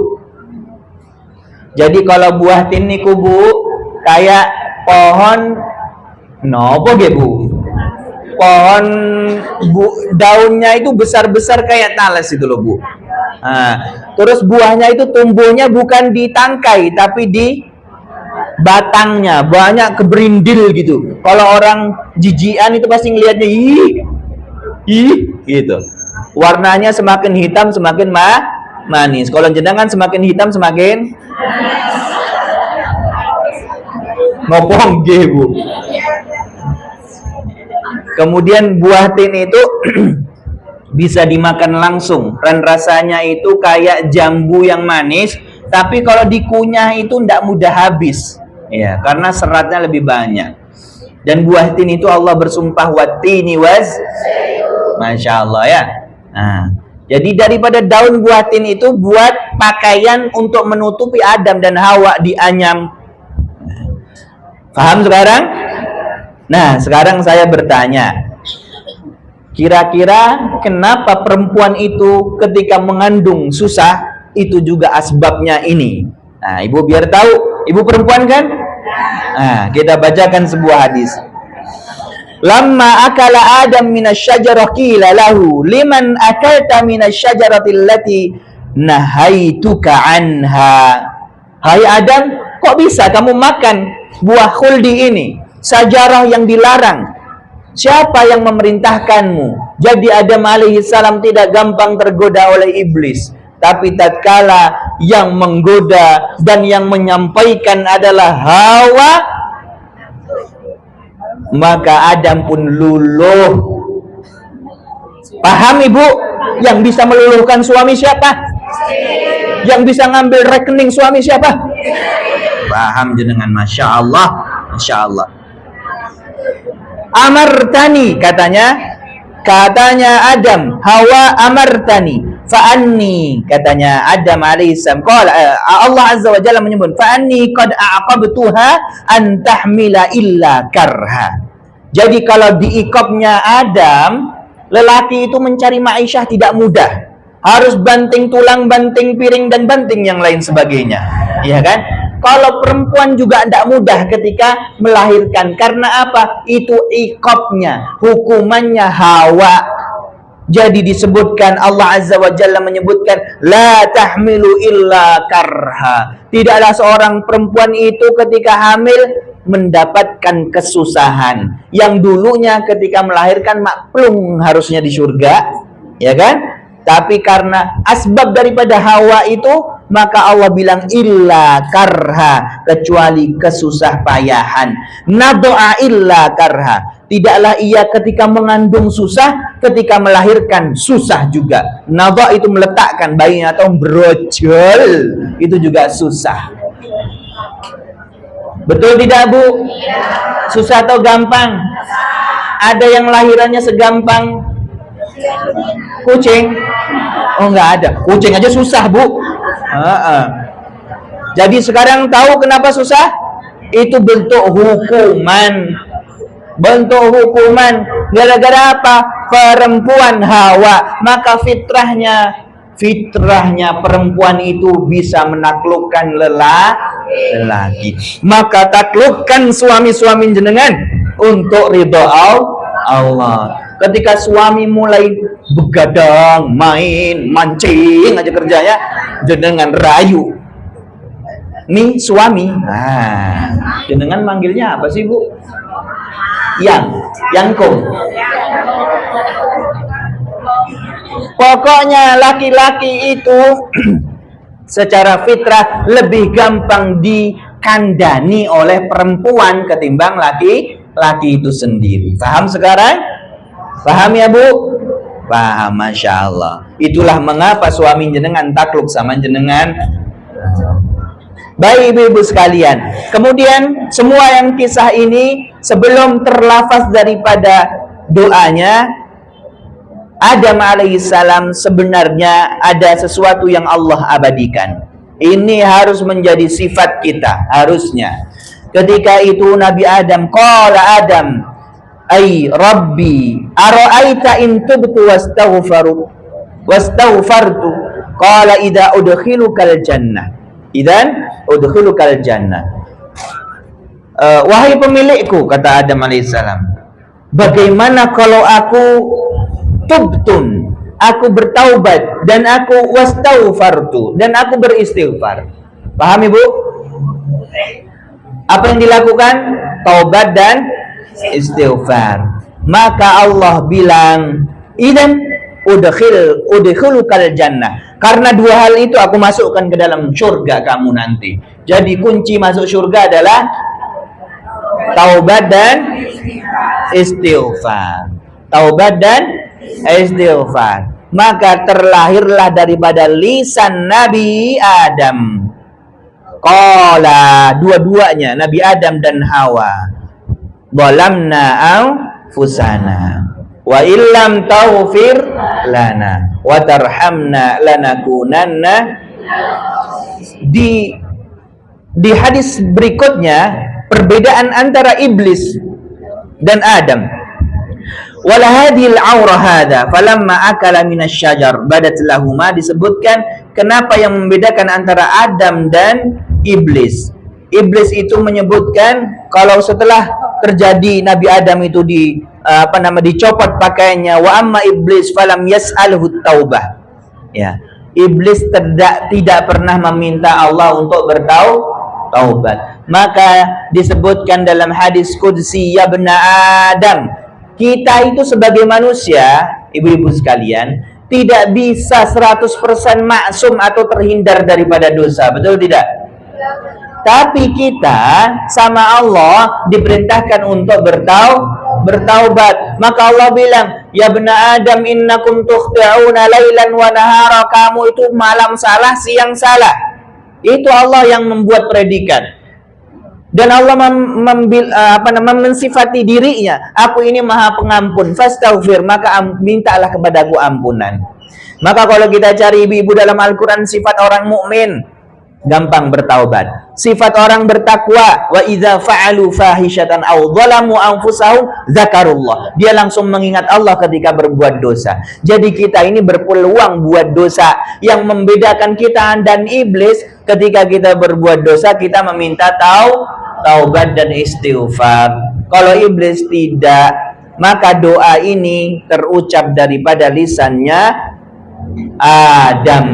Jadi kalau buah tin niku, Bu, kayak pohon nopo ge, Bu? Pohon daunnya itu besar-besar kayak talas itu loh, Bu. Terus buahnya itu tumbuhnya bukan di tangkai tapi di batangnya, banyak keberindil gitu. Kalau orang jijian itu pasti ngelihatnya ih gitu. Warnanya semakin hitam semakin manis. Kalau jenengan semakin hitam semakin ngopong ge, Bu. Kemudian buah tin itu bisa dimakan langsung, dan rasanya itu kayak jambu yang manis, tapi kalau dikunyah itu tidak mudah habis, ya, karena seratnya lebih banyak. Dan buah tin itu Allah bersumpah wattini masya Allah ya. Jadi daripada daun buah tin itu buat pakaian untuk menutupi Adam dan Hawa dianyam. Paham sekarang? Nah, sekarang saya bertanya, kira-kira kenapa perempuan itu ketika mengandung susah? Itu juga asbabnya ini. Nah, Ibu biar tahu, Ibu perempuan kan? Nah, kita bacakan sebuah hadis. Lamma akala Adam minasyajarah qila lahu liman akalta minasyajarati allati nahaituka anha. Hai Adam, kok bisa kamu makan buah khuldi ini, syajarah yang dilarang? Siapa yang memerintahkanmu? Jadi Adam alaihissalam tidak gampang tergoda oleh iblis. Tapi tatkala yang menggoda dan yang menyampaikan adalah Hawa, maka Adam pun luluh. Paham ibu? Yang bisa meluluhkan suami siapa? Yang bisa ngambil rekening suami siapa? Paham jenengan, Masya Allah. Masya Allah. Amartani, katanya Adam, Hawa amartani fa'anni, katanya Adam alaihissalam, Allah azza wa jalla menyebut fa'anni qad a'aqabtuha an tahmila illa karha. Jadi kalau diikopnya Adam, lelaki itu mencari ma'isyah tidak mudah, harus banting tulang, banting piring, dan banting yang lain sebagainya, iya kan? Kalau perempuan juga tidak mudah ketika melahirkan. Karena apa? Itu ikopnya, hukumannya Hawa. Jadi disebutkan, Allah Azza wa Jalla menyebutkan, la tahmilu illa karha. Tidaklah seorang perempuan itu ketika hamil mendapatkan kesusahan. Yang dulunya ketika melahirkan maklum harusnya di surga, ya kan? Tapi karena asbab daripada Hawa itu, maka Allah bilang illa karha, kecuali kesusah payahan. Nado'a illa karha, tidaklah ia ketika mengandung susah, ketika melahirkan susah juga. Nado'a itu meletakkan bayinya atau brojol, itu juga susah. Betul tidak Bu? Susah atau gampang? Ada yang lahirannya segampang kucing? Oh, nggak ada. Kucing aja susah Bu. Jadi sekarang tahu kenapa susah? Itu bentuk hukuman. Bentuk hukuman. Gara-gara apa? Perempuan Hawa. Maka fitrahnya perempuan itu bisa menaklukkan lelaki. Maka taklukkan suami-suami jenengan untuk ridha Allah. Ketika suami mulai begadang, main, mancing aja kerjanya, jenengan rayu. Nih suami. Jenengan manggilnya apa sih Bu? Yangkung. Pokoknya laki-laki itu secara fitrah lebih gampang dikandani oleh perempuan ketimbang laki-laki itu sendiri. Paham sekarang? Paham ya Bu? Paham, Masya Allah. Itulah mengapa suami jenengan takluk sama jenengan. Baik ibu-ibu sekalian. Kemudian semua yang kisah ini sebelum terlafaz daripada doanya, Adam alaihissalam sebenarnya ada sesuatu yang Allah abadikan. Ini harus menjadi sifat kita, harusnya. Ketika itu Nabi Adam, qala Adam, ay Rabbi, ara'aita in tubtu wastaghfartu, qala idza udkhilukal jannah. Idan udkhilukal jannah. Wahai pemilikku, kata Adam alaihissalam, bagaimana kalau aku tubtun, aku bertaubat, dan aku wastaghfartu, dan aku beristighfar. Paham Ibu? Apa yang dilakukan? Taubat dan istighfar. Maka Allah bilang, idan udkhilukal jannah. Karena dua hal itu aku masukkan ke dalam surga kamu nanti. Jadi kunci masuk surga adalah taubat dan istighfar. Taubat dan istighfar. Maka terlahirlah daripada lisan Nabi Adam. Qala, dua-duanya Nabi Adam dan Hawa, zalamna anfusana wa illam taghfir lana wa tarhamna lanakunanna. Di hadis berikutnya perbedaan antara iblis dan Adam. Wala hadhil aura hadha falamma akala minasyajar badat lahuma, disebutkan kenapa yang membedakan antara Adam dan iblis. Iblis itu menyebutkan kalau setelah terjadi Nabi Adam itu dicopot pakaiannya. Wa amma iblis falam yas'alhu taubah. Ya, iblis tidak pernah meminta Allah untuk bertaubat. Maka disebutkan dalam hadis qudsi, ya bena Adam, kita itu sebagai manusia, ibu-ibu sekalian, tidak bisa 100% maksum atau terhindar daripada dosa, betul tidak? Tapi kita sama Allah diperintahkan untuk bertaubat. Maka Allah bilang, ya bena Adam innakum tukhti'una lailan wa nahara, kamu itu malam salah, siang salah. Itu Allah yang membuat predikat. Dan Allah mensifati dirinya, aku ini maha pengampun, fastaghfir, maka mintalah kepadaku ampunan. Maka kalau kita cari ibu-ibu dalam Al-Quran sifat orang mukmin, gampang bertaubat. Sifat orang bertakwa, wa idza fa'alu fahishatan aw dhalamu anfusahum dzakarullah. Dia langsung mengingat Allah ketika berbuat dosa. Jadi kita ini berpeluang buat dosa. Yang membedakan kita dan iblis, ketika kita berbuat dosa kita meminta taubat dan istighfar. Kalau iblis tidak, maka doa ini terucap daripada lisannya Adam,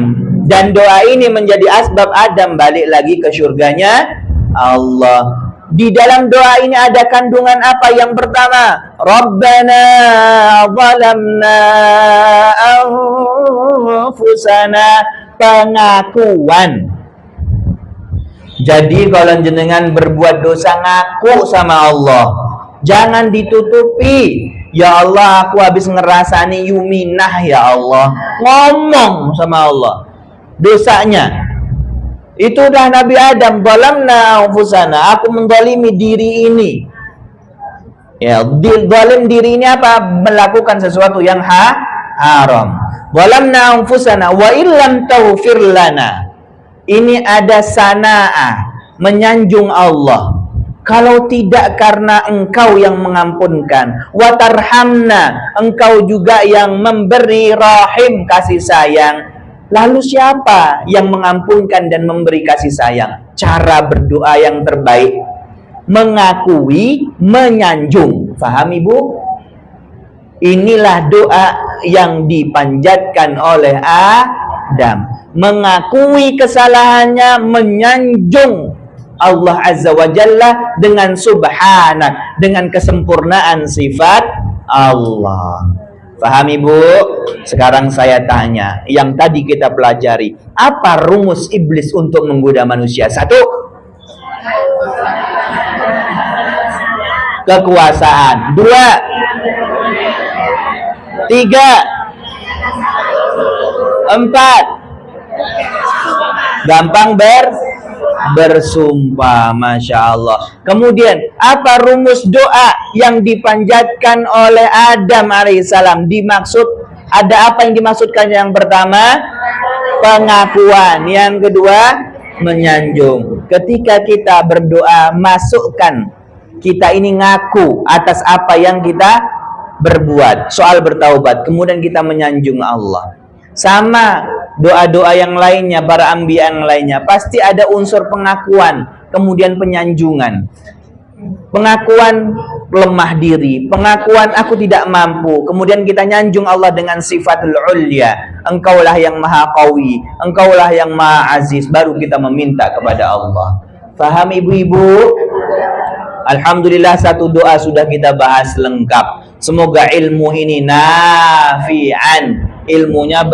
dan doa ini menjadi asbab Adam balik lagi ke surganya Allah. Di dalam doa ini ada kandungan apa? Yang pertama, Rabbana zalamna anfusana, pengakuan. Jadi kalau jenengan berbuat dosa, ngaku sama Allah, jangan ditutupi. Ya Allah, aku habis ngerasani yuminah ya Allah. Ngomong sama Allah dosanya. Itu udah Nabi Adam, zalamna anfusana, aku mendolimi diri ini. Ya, zalim diri ini apa? Melakukan sesuatu yang haram. Zalamna anfusana wa illam taghfir lana. Ini ada sana'ah, menyanjung Allah. Kalau tidak karena engkau yang mengampunkan, watarhamna, engkau juga yang memberi, rahim, kasih sayang, lalu siapa yang mengampunkan dan memberi kasih sayang? Cara berdoa yang terbaik, mengakui, menyanjung. Faham ibu? Inilah doa yang dipanjatkan oleh Adam, mengakui kesalahannya, menyanjung Allah Azza wa Jalla dengan subhanak, dengan kesempurnaan sifat Allah. Paham ibu? Sekarang saya tanya, yang tadi kita pelajari, apa rumus iblis untuk menggoda manusia? 1, kekuasaan. 2, 3, 4, gampang bersumpah. Masya Allah. Kemudian apa rumus doa yang dipanjatkan oleh Adam alaihissalam? Dimaksud, ada apa yang dimaksudkan? Yang pertama, pengakuan. Yang kedua, menyanjung. Ketika kita berdoa, masukkan kita ini ngaku atas apa yang kita berbuat, soal bertaubat, kemudian kita menyanjung Allah. Sama doa-doa yang lainnya, para anbiya yang lainnya, pasti ada unsur pengakuan, kemudian penyanjungan. Pengakuan lemah diri, pengakuan aku tidak mampu, kemudian kita nyanjung Allah dengan sifatul ulya, engkaulah yang maha qawi, engkaulah yang maha aziz, baru kita meminta kepada Allah. Faham ibu-ibu? Alhamdulillah, satu doa sudah kita bahas lengkap. Semoga ilmu ini nafi'an, ilmunya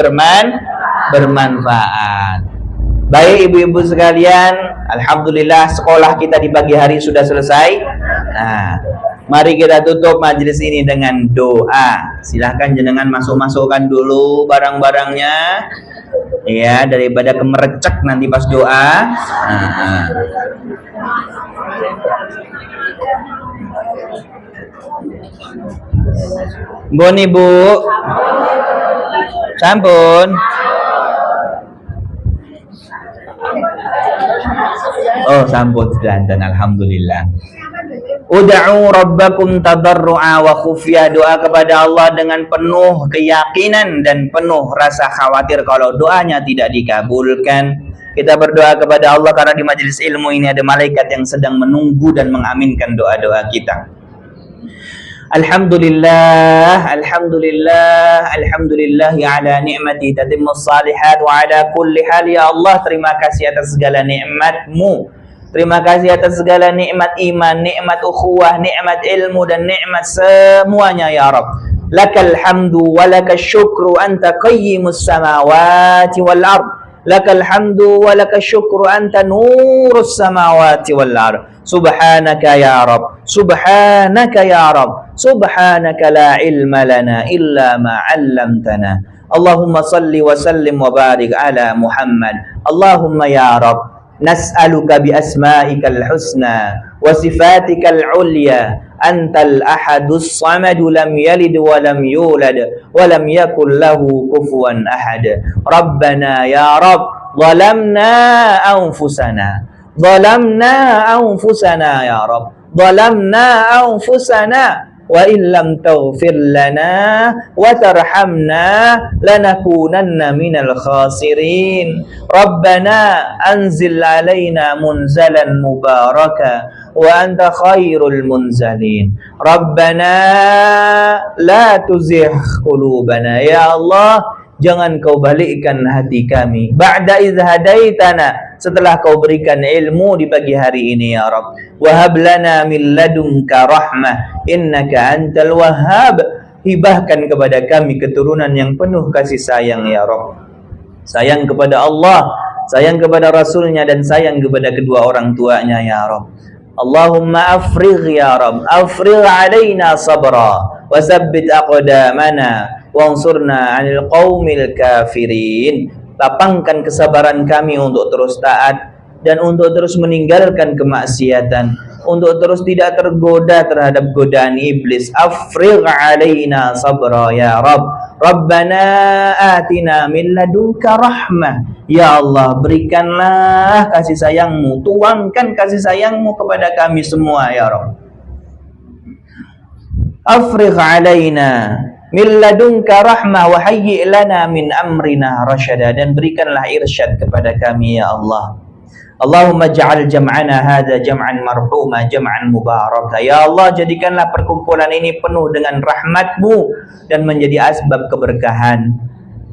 bermanfaat. Baik ibu-ibu sekalian, alhamdulillah sekolah kita di pagi hari sudah selesai. Nah, mari kita tutup majelis ini dengan doa. Silahkan jenengan masuk-masukkan dulu barang-barangnya, ya, daripada kemerecek nanti pas doa. Bon ibu, sampun. Oh sampun dan alhamdulillah. Ud'u rabbakum tadarru'a wa khufya, doa kepada Allah dengan penuh keyakinan dan penuh rasa khawatir kalau doanya tidak dikabulkan. Kita berdoa kepada Allah karena di majelis ilmu ini ada malaikat yang sedang menunggu dan mengaminkan doa-doa kita. Alhamdulillah, alhamdulillah, alhamdulillah ala ni'mati tatimmus salihat wa ala kulli hal. Ya Allah, terima kasih atas segala nikmat-Mu. Terima kasih atas segala nikmat iman, nikmat ukhuwah, nikmat ilmu dan nikmat semuanya ya Rabb. Lakal hamdu wa lakal syukru anta qayyimus samawati wal ard. Lakal hamdu wa lakal syukru anta nurus samawati wal ard. Subhanaka ya Rabb, subhanaka ya Rabb, subhanaka la ilma lana illa ma 'allamtana. Allahumma salli wa sallim wa barik ala Muhammad. Allahumma ya Rabb, nas'aluka bi asma'ikal husna wa sifatikal ulya, antal ahadus samad, lam yalid wa lam yulad wa lam yakul lahu kufuwan ahad. Rabbana ya Rabb, zalamna anfusana, ظلمنا أنفسنا يا رب، ظلمنا أنفسنا وإن لم تغفر لنا وترحمنا لنكونن من الخاسرين. ربنا أنزل علينا منزلا مباركا وأنت خير المنزلين. ربنا لا تزغ قلوبنا يا الله, jangan kau balikkan hati kami. Ba'da idh hadaitana, setelah kau berikan ilmu di pagi hari ini ya Rabb. Wahab lana min ladunka rahmah innaka antal wahhab. Hibahkan kepada kami keturunan yang penuh kasih sayang ya Rabb. Sayang kepada Allah, sayang kepada Rasulnya, dan sayang kepada kedua orang tuanya ya Rabb. Allahumma afrigh ya Rabb, afrigh alaina sabra wa tsabbit aqdamana wansurna 'anil qaumil kafirin. Lapangkan kesabaran kami untuk terus taat dan untuk terus meninggalkan kemaksiatan, untuk terus tidak tergoda terhadap godaan iblis. Afrigh 'alaina sabra ya Rabb. Rabbana atina min ladunka rahmah. Ya Allah, berikanlah kasih sayang-Mu, tuangkan kasih sayang-Mu kepada kami semua ya Rabb. Afrigh 'alaina min ladunka rahmah wa hayyi' lana min amrina rasyada, dan berikanlah irsyad kepada kami ya Allah. Allahumma ja'al jam'ana hadza jam'an marhuma jam'an mubaraka. Ya Allah, jadikanlah perkumpulan ini penuh dengan rahmat-Mu dan menjadi asbab keberkahan.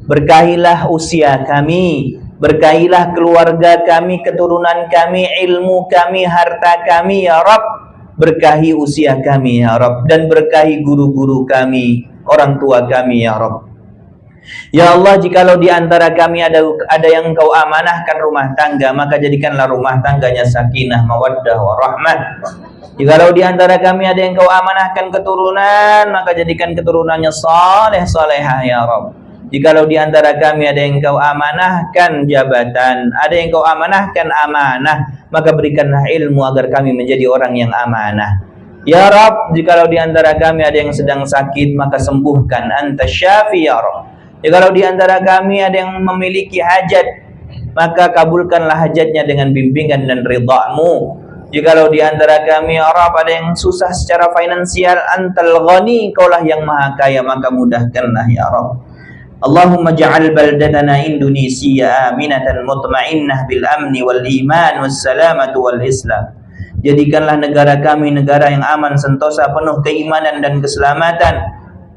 Berkahilah usia kami, berkahilah keluarga kami, keturunan kami, ilmu kami, harta kami ya Rabb. Berkahi usia kami ya Rabb, dan berkahi guru-guru kami, orang tua kami ya Rabb. Ya Allah, jikalau di antara kami ada yang Kau amanahkan rumah tangga, maka jadikanlah rumah tangganya sakinah, mawaddah, warahmah. Jikalau di antara kami ada yang Kau amanahkan keturunan, maka jadikan keturunannya saleh salehah ya Rabb. Jikalau di antara kami ada yang Kau amanahkan jabatan, ada yang Kau amanahkan amanah, maka berikanlah ilmu agar kami menjadi orang yang amanah. Ya Rabb, jikalau di antara kami ada yang sedang sakit, maka sembuhkan. Anta syafi ya Rabb. Jikalau di antara kami ada yang memiliki hajat, maka kabulkanlah hajatnya dengan bimbingan dan ridha-Mu. Jikalau di antara kami ya Rabb ada yang susah secara finansial, antal ghani, Kaulah yang maha kaya, maka mudahkanlah ya Rabb. Allahumma ja'al baldatana Indonesia aminatan mutmainnah bil amni wal iman was salamatu wal islam. Jadikanlah negara kami negara yang aman sentosa, penuh keimanan dan keselamatan,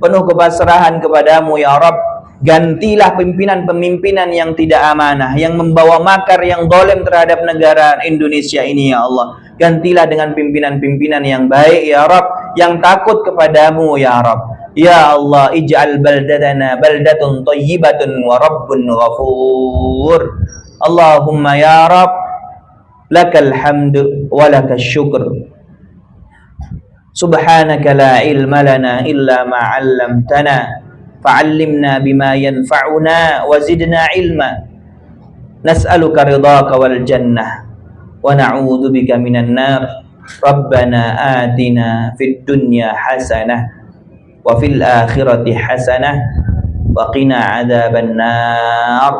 penuh kepasrahan kepadamu ya Rabb. Gantilah pimpinan-pemimpinan yang tidak amanah, yang membawa makar, yang zalim terhadap negara Indonesia ini ya Allah. Gantilah dengan pimpinan-pimpinan yang baik ya Rabb, yang takut kepadamu ya Rabb. Ya Allah, ij'al baldatana baldatun thayyibatun wa rabbun ghafur. Allahumma ya Rabb, lakal hamdu wa lakal syukr. Subhanaka la ilma lana illa ma 'allamtana, fa'allimna bima yanfa'una wa zidna ilma. Nas'aluka ridhaka wal jannah wa na'udzu bika minan nar. Rabbana atina fid dunya hasanah wa fil akhirati hasanah wa qina adzaban nar.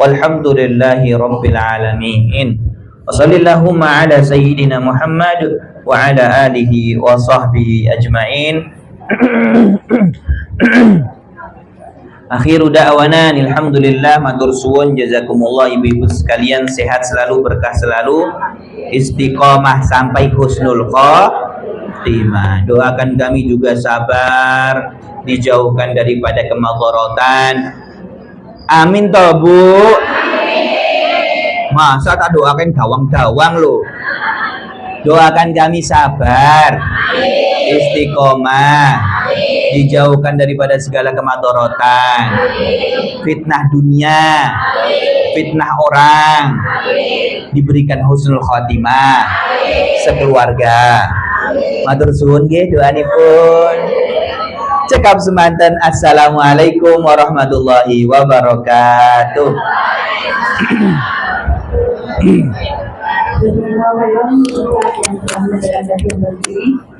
Walhamdulillahi rabbil alamin. Wa sallallahu ala sayyidina Muhammad wa ala alihi wa sahbihi ajma'in. Akhiru da'wana alhamdulillah, matur suwun, jazakumullah ibu-ibu sekalian, sehat selalu, berkah selalu, istiqomah sampai husnul khotimah. Doakan kami juga sabar, dijauhkan daripada kemadharatan. Amin toh Bu. Masa tak doakan gawang-gawang loh. Doakan kami sabar, istiqomah, dijauhkan daripada segala kemadharatan, fitnah dunia, fitnah orang, diberikan husnul khotimah sekeluarga. Matur suwun nggih doanipun. Cekap semanten. Assalamualaikum warahmatullahi wabarakatuh. Terima kasih